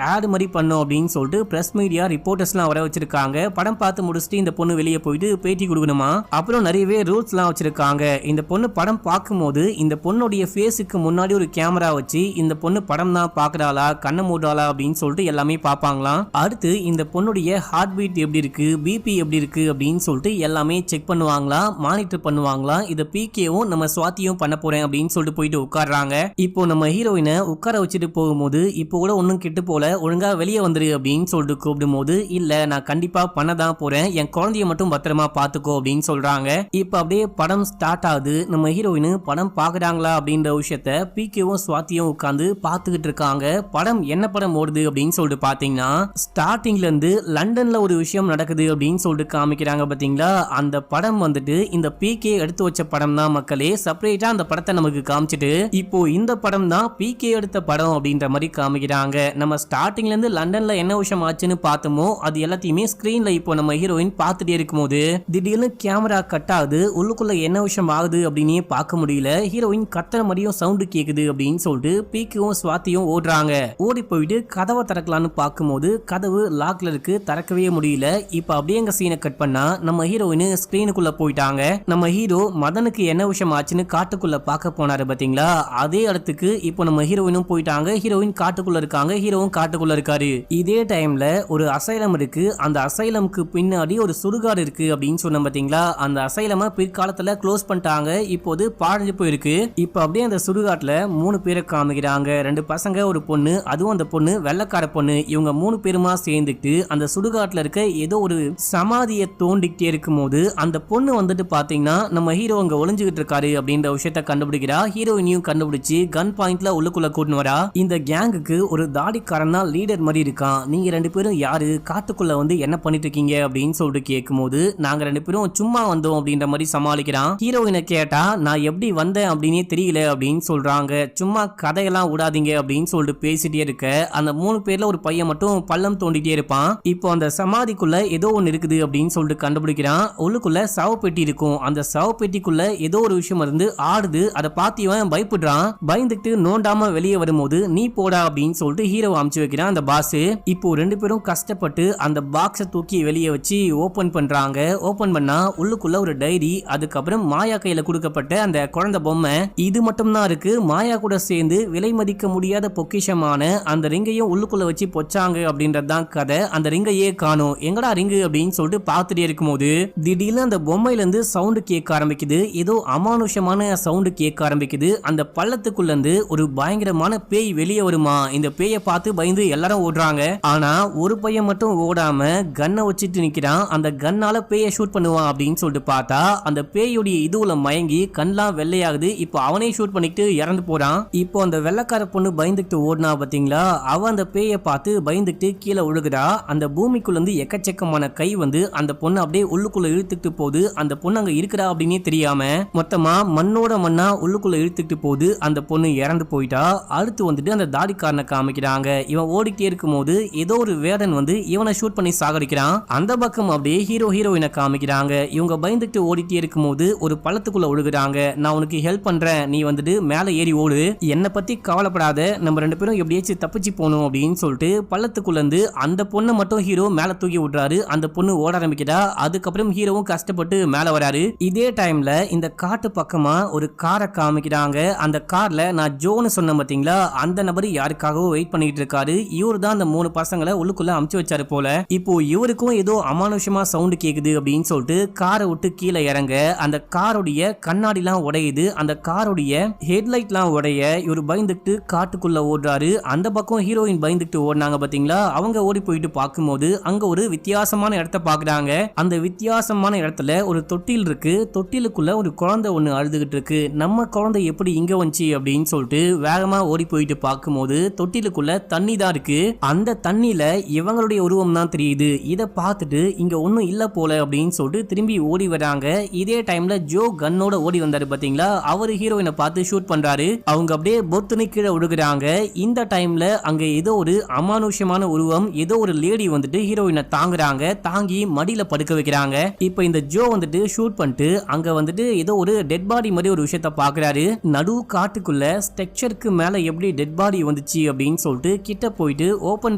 ஆட் மாதிரி பண்ணும் அப்படின்னு சொல்லிட்டு பிரஸ் மீடியா ரிப்போர்ட்டர்ஸ்லாம் வர வச்சிருக்காங்க. படம் பார்த்து முடிச்சுட்டு இந்த பொண்ணு வெளியே போயிட்டு பேட்டி கொடுக்கணுமா. அப்புறம் நிறையவே ரூல்ஸ்லாம் வச்சிருக்காங்க. இந்த பொண்ணு படம் பார்க்கும்போது இந்த பொண்ணுடைய ஃபேஸுக்கு முன்னாடி ஒரு கேமரா வச்சு இந்த பொண்ணு படம் தான் பாக்குறாளா, கண்ணை மூடாளா அப்படின்னு சொல்லிட்டு எல்லாமே பார்ப்பாங்களாம். அடுத்து இந்த பொண்ணுடைய ஹார்ட் பீட் எப்படி இருக்கு, பிபி எப்படி இருக்கு அப்படின்னு சொல்லிட்டு எல்லாமே செக் பண்ணுவாங்களா, மானிட்டர் பண்ணுவாங்களா. இதை பிகேவும் நம்ம சுவாத்தியும் பண்ண போறேன் அப்படின்னு சொல்லிட்டு போயிட்டு உட்கார்றாங்க. இப்போ நம்ம ஹீரோயினை உட்கார வச்சுட்டு போகும்போது, இப்போ கூட ஒன்னும் கெட்டு போல, ஒழுங்கா வெளியே வந்துரு அப்படின்னு சொல்லிட்டு கூப்பிடும் போது, இல்ல நான் கண்டிப்பா பண்ணதான் போறேன், என் குழந்தைய மட்டும் பத்திரமா பாத்துக்கோ அப்படின்னு சொல்றாங்க. இப்ப அப்படியே படம் ஸ்டார்ட் ஆகுது. நம்ம ஹீரோயின் படம் பாக்குறாங்களா அப்படின்ற விஷயத்த பிகேவும் சுவாத்தியும் உட்கார்ந்து பாத்துக்கிட்டு இருக்காங்க. படம் என்ன படம் ஓடுது அப்படின்னு சொல்லிட்டு பாத்தீங்கன்னா, ஸ்டார்டிங்ல இருந்து லண்டன்ல ஒரு விஷயம் நடக்குது அப்படின்னு சொல்லிட்டு காமிக்கிறாங்க பாத்தீங்களா. அந்த படம் வந்துட்டு இந்த பிகே எடுத்து வச்ச படம் தான் மக்களே. செப்பரேட்டா அந்த படத்தை நமக்கு காமிச்சிட்டு இப்போ இந்த படம் தான் பிகே எடுத்த படம் அப்படின்ற மாதிரி காமிக்கிறாங்க. நம்ம ஸ்டார்டிங்ல இருந்து லண்டன்ல என்ன விஷயம் ஆச்சுன்னு பார்த்தோமோ அது எல்லாத்தையுமே ஸ்கிரீன்ல இப்போ நம்ம ஹீரோயின் பார்த்துட்டே இருக்கும்போது திடீர்னு கேமரா கட் ஆகுது. உள்ளுக்குள்ள என்ன விஷயம் ஆகுது அப்படின்னே பார்க்க முடியல. ஹீரோயின் கத்துற மாதிரியும் சவுண்டு கேக்குது அப்படின்னு சொல்லிட்டு பிகேவும் சுவாத்தியும் ஓடுறாங்க. ஓடி போயிட்டு கதவை திறக்கலான்னு பார்க்கும்போது கதவு லாக்ல இருக்கு, திறக்கவே முடியல. இப்ப அப்படியே எங்க சீனை கட் பண்ணா நம்ம ஹீரோயின் ஸ்கிரீனுக்குள்ள போயிட்டாங்க. நம்ம ஹீரோ மதனுக்கு என்ன விஷயம் ஆச்சுன்னு காட்டுக்குள்ள பார்க்க போனாரு பாத்தீங்களா, அதே இடத்துக்கு இப்போ நம்ம ஹீரோயினும் போயிட்டாங்க. ஹீரோயின் காட்டுக்குள்ள இருக்காங்க, ஹீரோவும் காட்டுக்குள்ள இருக்காரு. இதே டைம்ல ஒரு அசைலம் இருக்கு. அந்த அசைலமுக்கு பின்னாடி ஒரு சுடுகாடு இருக்கு அப்படின்னு சொன்ன பாத்தீங்களா. அந்த அசைலம பிற்காலத்துல க்ளோஸ் பண்ணிட்டாங்க, இப்போது பாழஞ்சு போயிருக்கு. இப்ப அப்படியே அந்த சுடுகாட்டுல 3 பேரை காமிக்கிறாங்க. 2 பசங்க ஒரு பொண்ணு, அதுவும் அந்த பொண்ணு வெள்ளக்கார பொண்ணு. இவங்க 3 பேருமா சேர்ந்துட்டு அந்த சுடுகாட்டுல இருக்க ஏதோ ஒரு சமாதியை தோண்டிக்கிட்டே இருக்கும் போது அந்த பொண்ணு வந்துட்டு பாத்தீங்கன்னா நம்ம ஹீரோ அங்க ஒளிஞ்சுகிட்டு இருக்காரு அப்படின்ற விஷயத்த கண்டுபிடிக்கிறா. ஹீரோயினையும் கண்டுபிடிச்சு கன் பாயிண்ட்ல உள்ளுக்குள்ள கூட்டின்னு வரா. இந்த கேங்குக்கு ஒரு தாடிக்காரன் தான் லீடர் மாதிரி இருக்கான். நீங்க 2 பேரும் யாரு, காட்டுக்குள்ள வந்து என்ன பண்ணிட்டு இருக்கீங்க அப்படின்னு சொல்லிட்டு கேட்கும் போது, நாங்க 2 பேரும் சும்மா வந்தோம் அப்படின்ற மாதிரி சமாளிக்கிறான். ஹீரோயினை கேட்டா நான் எப்படி வந்தேன் அப்படின்னே தெரியல அப்படின்னு சொல்றாங்க. சும்மா கதையெல்லாம் விடாதீங்க அப்படின்னு சொல்லிட்டு பேசிட்டே இருக்க அந்த 3 பேர்ல ஒரு பையன் மட்டும் பள்ளம் தோண்டிட்டே இருப்பான். இப்போ அந்த சமாதிக்குள்ள ஏதோ ஒன்னு இருக்குது அப்படின்னு சொல்லிட்டு கண்டுபிடிக்கிறான். உள்ளுக்குள்ள சவப்பெட்டி இருக்கும். அந்த சவப்பெட்டிக்குள்ள ஏதோ ஒரு விஷயம் இருந்து ஆடுது. அதை பார்த்து இவன் பயப்படுறான். பயந்துட்டு நோண்டாம வெளியே வரும்போது நீ போடா அப்படின்னு சொல்லிட்டு ஹீரோ அமுச்சு வைக்கிறான் அந்த பாஸ். இப்போ 2 பேரும் கஷ்டப்பட்டு அந்த பாக்ஸை தூக்கி வெளியே வச்சு ஓபன் பண்றாங்க. ஓபன் பண்ணா உள்ளுக்குள்ள ஒரு டைரி, அதுக்கப்புறம் மாயா கையில கொடுக்கப்பட்ட அந்த குழந்தை பொம்மை, இது மட்டும் தான் இருக்கு. மாயா கூட சேர்ந்து விலை மதிக்க முடியாத பொக்கிஷமான அந்த ரிங்கையும் உள்ளுக்குள்ள வச்சு பொச்சாங்க அப்படின்றதுதான் கதை. அந்த ரிங்கையே காணோம். எங்கடா ரிங்கு அப்படின்னு சொல்லிட்டு பார்த்துட்டே இருக்கும்போது திடீர்னு அந்த பொம்மையில இருந்து சவுண்டு கேட்க ஆரம்பிக்குது. ஏதோ அமானுஷமான சவுண்டு கேட்க ஆரம்பிக்குது. அந்த பள்ளத்துக்குள்ள இருந்து ஒரு பயங்கரமான பேய் வெளியே வருமா. இந்த பேயை பார்த்து பயந்து எல்லாரும் ஓடுறாங்க. ஆனா ஒரு பையன் மட்டும் ஓடாம கன்னை வச்சுட்டு நிக்கிறான். அந்த கன்னால பேயை ஷூட் பண்ணுவான் அப்படின்னு சொல்லிட்டு பார்த்தா அந்த பேயுடைய இதுல மயங்கி கண்லாம் வெள்ளையாகுது. இப்போ அவனே ஷூட் பண்ணிட்டு இறந்து போறான். இப்போ அந்த வெள்ளக்கார பொண்ணு பயந்துட்டு ஓடுனா பாத்தீங்களா, அவ அந்த பேயை பார்த்து பயந்துட்டு கீழே விழுகுறா. அந்த பூமிக்குள்ள இருந்து எக்கச்சக்கமான கை வந்து அந்த பொண்ணு அப்படியே உள்ளுக்குள்ள இழுத்துட்டு போகுது. அந்த பொண்ணு அங்க இருக்கிறா அப்படின்னே தெரியாம மொத்தமா மண்ணோட மண்ணா உள்ளுக்குள்ள இழுத்துட்டு போகுது. அந்த பொண்ணு இறந்து போயிட்டா. அடுத்து வந்துட்டு அந்த தாடிக்காரனை காமிக்கிறாங்க. இவன் ஓடிட்டே இருக்கும் போது ஏதோ ஒரு வேடன் வந்து இவனை ஷூட் பண்ணி சாகடிக்கிறான். அந்த பக்கம் அப்படியே ஹீரோயினை காமிக்கிறாங்க. இவங்க பயந்துட்டு ஓடிட்டே இருக்கும் போது ஒரு பள்ளத்துக்குள்ள ஒழுகுறாங்க. நான் உனக்கு ஹெல்ப் பண்றேன், நீ வந்துட்டு மேல ஏறி ஓடு, என்னை பத்தி கவலைப்படாத, நம்ம 2 பேரும் எப்படியாச்சும் தப்பிச்சு போகணும் அப்படின்னு சொல்லிட்டு பள்ளத்துக்குள்ள இருந்து அந்த பொண்ணை மட்டும் ஹீரோ மேல தூக்கி விடுறாரு. அந்த பொண்ணு ஓட ஆரம்பிக்கிறா. அதுக்கப்புறம் ஹீரோவும் கஷ்டப்பட்டு மேல வராரு. இதே டைம்ல இந்த காட்டு பக்கமா ஒரு காரை காமிக்கிறாங்க. அந்த கார்ல நான் ஜோன்னு சொன்ன பாத்தீங்களா, பாத்தீங்களா, அந்த நபர் யாருக்காகவோ வெயிட் பண்ணிட்டு இருக்காரு. இவரு தான் அந்த 3 பசங்களை உள்ளுக்குள்ள அமுச்சு வச்சாரு போல. இப்போ இவருக்கும் ஏதோ அமானுஷமா சவுண்ட் கேக்குது அப்படின்னு சொல்லிட்டு காரை விட்டு கீழே இறங்க அந்த காரோடைய கண்ணாடிலாம் உடையுது. அந்த காரோடைய ஹெட்லைட்லாம் உடைய இவர் பயந்துட்டு காட்டுக்குள்ள ஓடுறாரு. அந்த பக்கம் ஹீரோயின் பயந்துட்டு ஓடினாங்க பாத்தீங்களா, அவங்க ஓடி போயிட்டு பார்க்கும்போது அங்க ஒரு வித்தியாசமான இடத்த பாக்குறாங்க. அந்த வித்தியாசமான இடத்துல ஒரு தொட்டில் இருக்கு. தொட்டிலுக்குள்ள ஒரு குழந்தை ஒண்ணு அழுதுகிட்டு இருக்கு. நம்ம குழந்தை எப்படி இங்க வந்துச்சு அப்படின்னு சொல்லிட்டு வேகமா ஓடி போயிட்டு பார்க்கும்போது தொட்டிலுக்குள்ள தண்ணி தான் இருக்கு. அந்த தண்ணியில இவங்களுடைய உருவம் தான் தெரியுது. இத பார்த்துட்டு இங்க ஒண்ணும் இல்ல போல அப்படின்னு சொல்லிட்டு திரும்பி ஓடி வராங்க. இதே டைம்ல ஜோ கன்னோட ஓடி வந்தாரு பாத்தீங்களா, அவரு ஹீரோயினை பார்த்து ஷூட் பண்றாரு. அவங்க அப்படியே பொத்துன்னு கீழே விழுகுறாங்க. இந்த டைம்ல அங்க ஏதோ ஒரு அமானுஷ்யமான உருவம், ஏதோ ஒரு லேடி வந்துட்டு ஹீரோயினை தாங்குறாங்க. தாங்கி மடியில படுக்க வைக்கிறாங்க. இப்ப இந்த ஜோ வந்துட்டு ஷூட் பண்ணிட்டு அங்க வந்துட்டு ஏதோ ஒரு டெட் பாடி மாதிரி ஒரு விஷயத்த பாக்குறாரு. நடு காட்டுக்குள்ள ஸ்ட்ரக்சருக்கு மேல எப்படி டெட் பாடி வந்துச்சு அப்படின்னு சொல்லிட்டு கிட்ட போயிட்டு ஓபன்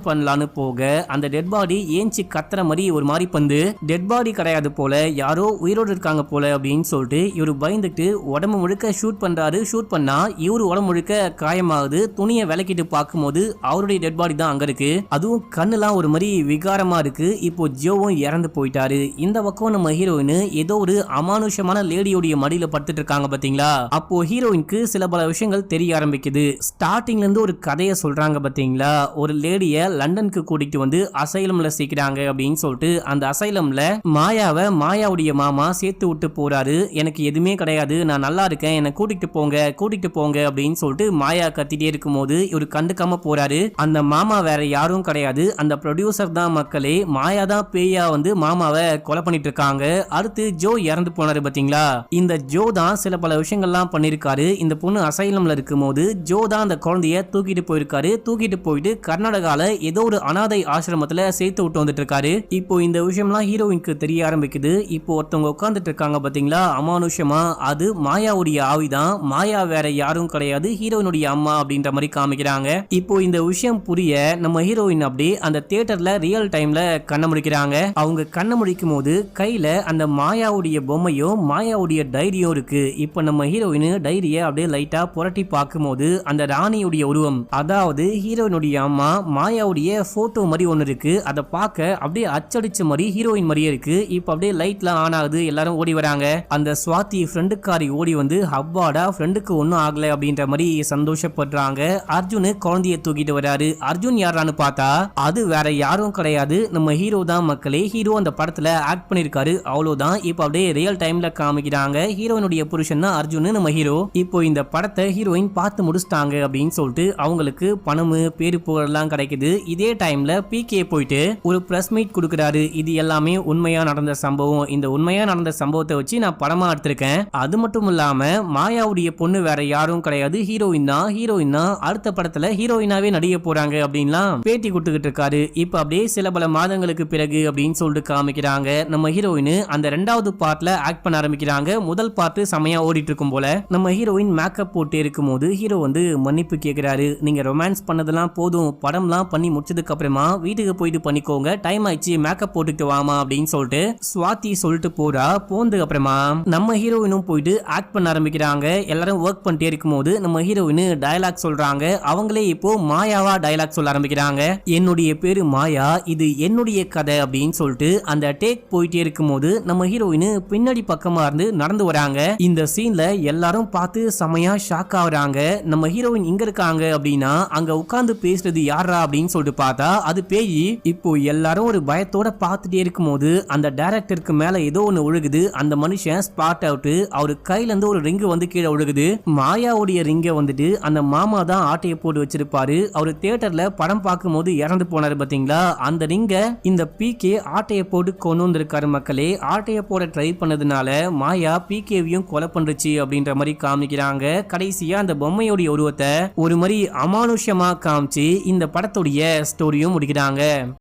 பண்ணலான்னு போக அந்த டெட் பாடி ஏஞ்சி கத்துற மாதிரி ஒரு மாதிரி பந்து டெட் பாடி கிடையாது போல, யாரோ உயிரோடு இருக்காங்க போல அப்படின்னு சொல்லிட்டு இவரு பயந்துட்டு உடம்பு முழுக்க ஷூட் பண்றாரு. ஷூட் பண்ணா இவரு உடம்பு முழுக்க காயமாகுது. துணியை விளக்கிட்டு பார்க்கும்போது அவருடைய டெட் பாடி தான் அங்க இருக்கு. அதுவும் கண்ணுலாம் ஒரு மாதிரி விகாரமா இருக்கு. இப்போ ஜோவும் இறந்து போயிட்டாரு. இந்த பக்கம் நம்ம ஹீரோயின் ஏதோ ஒரு அமானுஷமான லேடியோடைய மடியில படுத்துட்டு இருக்காங்க பாத்தீங்களா. அப்போ ஹீரோயினுக்கு சில பல விஷயங்கள் தெரிய ஆரம்பிக்குது. ஸ்டார்டிங்ல இருந்து ஒரு கதையை சொல்றாங்க பாத்தீங்களா, ஒரு லேடிய லண்டனுக்கு கூட்டிட்டு வந்து அசைலம்ல சேர்க்கிறாங்க அப்படின்னு சொல்லிட்டு அந்த அசைலம்ல மாயாவை மாயாவுடைய மாமா சேர்த்து விட்டு போறாரு. எனக்கு எதுவுமே கிடையாது, நான் நல்லா இருக்கேன், என்னை கூட்டிட்டு போங்க அப்படின்னு சொல்லிட்டு மாயா கத்திட்டே இருக்கும்போது இவரு கண்டுக்காம போறாரு. அந்த மாமா வேற யாரும் கிடையாது, அந்த ப்ரொடியூசர் தான் மக்களே. மாயா தான் பேயா வந்து மாமாவை கொலை பண்ணிட்டு இருக்காங்க. அடுத்து ஜோ இறந்து போனாரு பாத்தீங்களா, இந்த ஜோ தான் சில பல விஷயங்கள்லாம் பண்ணிருக்காரு. இந்த பொண்ணு அசைலம்ல இருக்கும்போது ஜோ தான் அந்த குழந்தைய தூக்கிட்டு போயிருக்காரு. தூக்கிட்டு போயிட்டு கர்நாடகால ஏதோ ஒரு அனாதை ஆசிரமத்துல சேர்த்து விட்டு வந்துட்டு இருக்காரு. இப்போ இந்த விஷயம்லாம் ஹீரோயினுக்கு தெரிய ஆரம்பிக்குது. இப்போ ஒருத்தவங்க உட்கார்ந்துட்டு இருக்காங்க பாத்தீங்களா அமானுஷமா, அது மாயாவுடைய ஆவிதான். மாயா வேற யாரும் கிடையாது, ஹீரோயினுடைய அம்மா அப்படின்ற மாதிரி காமிக்கிறாங்க. இப்போ இந்த விஷயம் புரிய நம்ம ஹீரோயின் அப்படி அந்த தியேட்டர்ல ரியல் டைம்ல கண்ண முடிக்கிறாங்க. அவங்க கண்ண முடிக்கும் போது கையில அந்த மாயாவுடைய பொம்மையும் மாயாவுடைய டைரியும் இருக்கு. இப்போ நம்ம ஹீரோயின் டைரிய அப்படியே லைட்டா புரட்டி பார்க்கும்போது அந்த ராணியுடைய உருவம், அதாவது ஹீரோயினுடைய அம்மா மாயாவுடைய போட்டோ மாதிரி ஒன்னு இருக்கு. அதை பார்க்க அப்படியே அச்சடிச்ச மாதிரி ஹீரோயின் மாதிரியே இருக்கு. இப்போ அப்படியே லைட்லாம் ஆன் ஆகுது. எல்லாரும் ஓடி வராங்க. அந்த ஸ்வாதி ஃப்ரெண்டுக்காரி ஓடி வந்து ஹப்பாடா ஃப்ரெண்டுக்கு ஒன்னும் ஆகல அப்படின்ற மாதிரி சந்தோஷப்படுறாங்க. அர்ஜுன் குழந்தைய தூக்கிட்டு வராரு. அர்ஜுன் யாரான்னு பார்த்தா அது வேற யாரும் கிடையாது, நம்ம ஹீரோ தான் மக்களே. ஹீரோ அந்த படத்துல ஆக்ட் பண்ணிருக்காரு, அவ்வளவுதான். இப்போ அப்படியே ரியல் டைம்ல காமிக்கிறாங்க. ஹீரோயினுடைய புருஷன் தான் அர்ஜுன் நம்ம ஹீரோ. இப்போ இந்த படத்தை ஹீரோயின் பார்த்து முடிச்சிட்டாங்க அப்படின்னு சொல்லிட்டு அவங்களுக்கு பணம் பேரு புகழெல்லாம் கிடைக்குது. இதே டைம்ல பிகே போயிட்டு ஒரு பிரஸ் மீட் கொடுக்கறாரு. இது எல்லாமே உண்மையா நடந்த சம்பவம், இந்த உண்மையா நடந்த சம்பவத்தை வச்சு நான் படமா எடுத்திருக்கேன். அது மட்டும் இல்லாம மாயாவுடைய பொண்ணு வேற யாரும் கிடையாது, ஹீரோயின் தான். ஹீரோயின் தான் அடுத்த படத்துல ஹீரோயினாவே நடிக்க போறாங்க அப்படின்லாம் பேட்டி கொடுத்துக்கிட்டு இருக்காரு. இப்ப அப்படியே சில பல மாதங்களுக்கு பிறகு அப்படின்னு சொல்லிட்டு காமிக்கிறாங்க. நம்ம ஹீரோயின் அந்த 2வது பார்ட்ல ஆக்ட் பண்ண ஆரம்பிக்கிறாங்க. முதல் பார்ட் செமையா ஓடிட்டு இருக்கும் போல நம்ம ஹீரோயின் மேக்கப் போட்டு இருக்கும் போது ஹீரோ வந்து மன்னிப்பு கேட்கிறாரு. நீங்க ரொமான்ஸ் பண்ணதெல்லாம் போதும், படம்லாம் பண்ணி முடிச்சதுக்கு அப்புறமா வீட்டுக்கு போயிட்டு பண்ணிக்கோங்க, டைம் ஆயிடுச்சு, மேக்கப் போட்டுட்டு வாமா அப்படின்னு சொல்லிட்டு ஸ்வாதி சொல்லிட்டு போறா. போனதுக்கு அப்புறமா நம்ம ஹீரோயினும் போயிட்டு ஆக்ட் பண்ண ஆரம்பிக்கிறாங்க. எல்லாரும் ஒர்க் பண்ணிட்டே இருக்கும் போது நம்ம ஹீரோயின் டயலாக் சொல்றாங்க. அவங்களே இப்போ மாயாவா டயலாக் சொல்ல ஆரம்பிக்கிறாங்க. என்னுடைய பேரு மாயா, இது என்னுடைய கதை அப்படின்னு சொல்லிட்டு அந்த டேக் போயிட்டே இருக்கும் போது நம்ம ஹீரோயின் பின்னாடி பக்கமா இருந்து நடந்து வராங்க. இந்த சீன்ல எல்லாரும் பார்த்து செமையா ஷாக் ஆகுறாங்க. நம்ம ஹீரோயின் இங்க இருக்காங்க அப்படின்னா அங்க உட்கார்ந்து பேசுறது யாரா அப்படின்னு சொல்லிட்டு பார்த்தா அது பேய். இப்போ எல்லாரும் ஒரு பயத்தோட பார்த்துட்டே இருக்கும் போது அந்த டைரக்டருக்கு மேல ஏதோ ஒன்னு ஒழுகுது. அந்த மனுஷன் ஸ்பாட் அவுட், அவரு கையில இருந்து ஒரு ரிங்கு வந்து கீழே ஒழுகுது. மாயாவுடைய ரிங்க வந்துட்டு அந்த மாமா தான் ஆட்டையை போட்டு வச்சிருப்பாரு. அவரு தியேட்டர்ல படம் பார்க்கும் போது இறந்து போனாரு பாத்தீங்களா, அந்த ரிங்க இந்த பிகே ஆட்டையை போட்டு கொண்டு வந்திருக்காரு மக்களே. ஆட்டையை போட ட்ரை பண்ணதுனால மாயா பிகேவையும் கொலை பண்றச்சு அப்படின்ற மாதிரி காமிக்கிறாங்க. கடைசியா அந்த பொம்மையோடைய உருவத்தை ஒரு மாதிரி அமானுஷ்யமா காமிச்சு இந்த படத்துடைய ஸ்டோரியும் முடிக்கிறாங்க.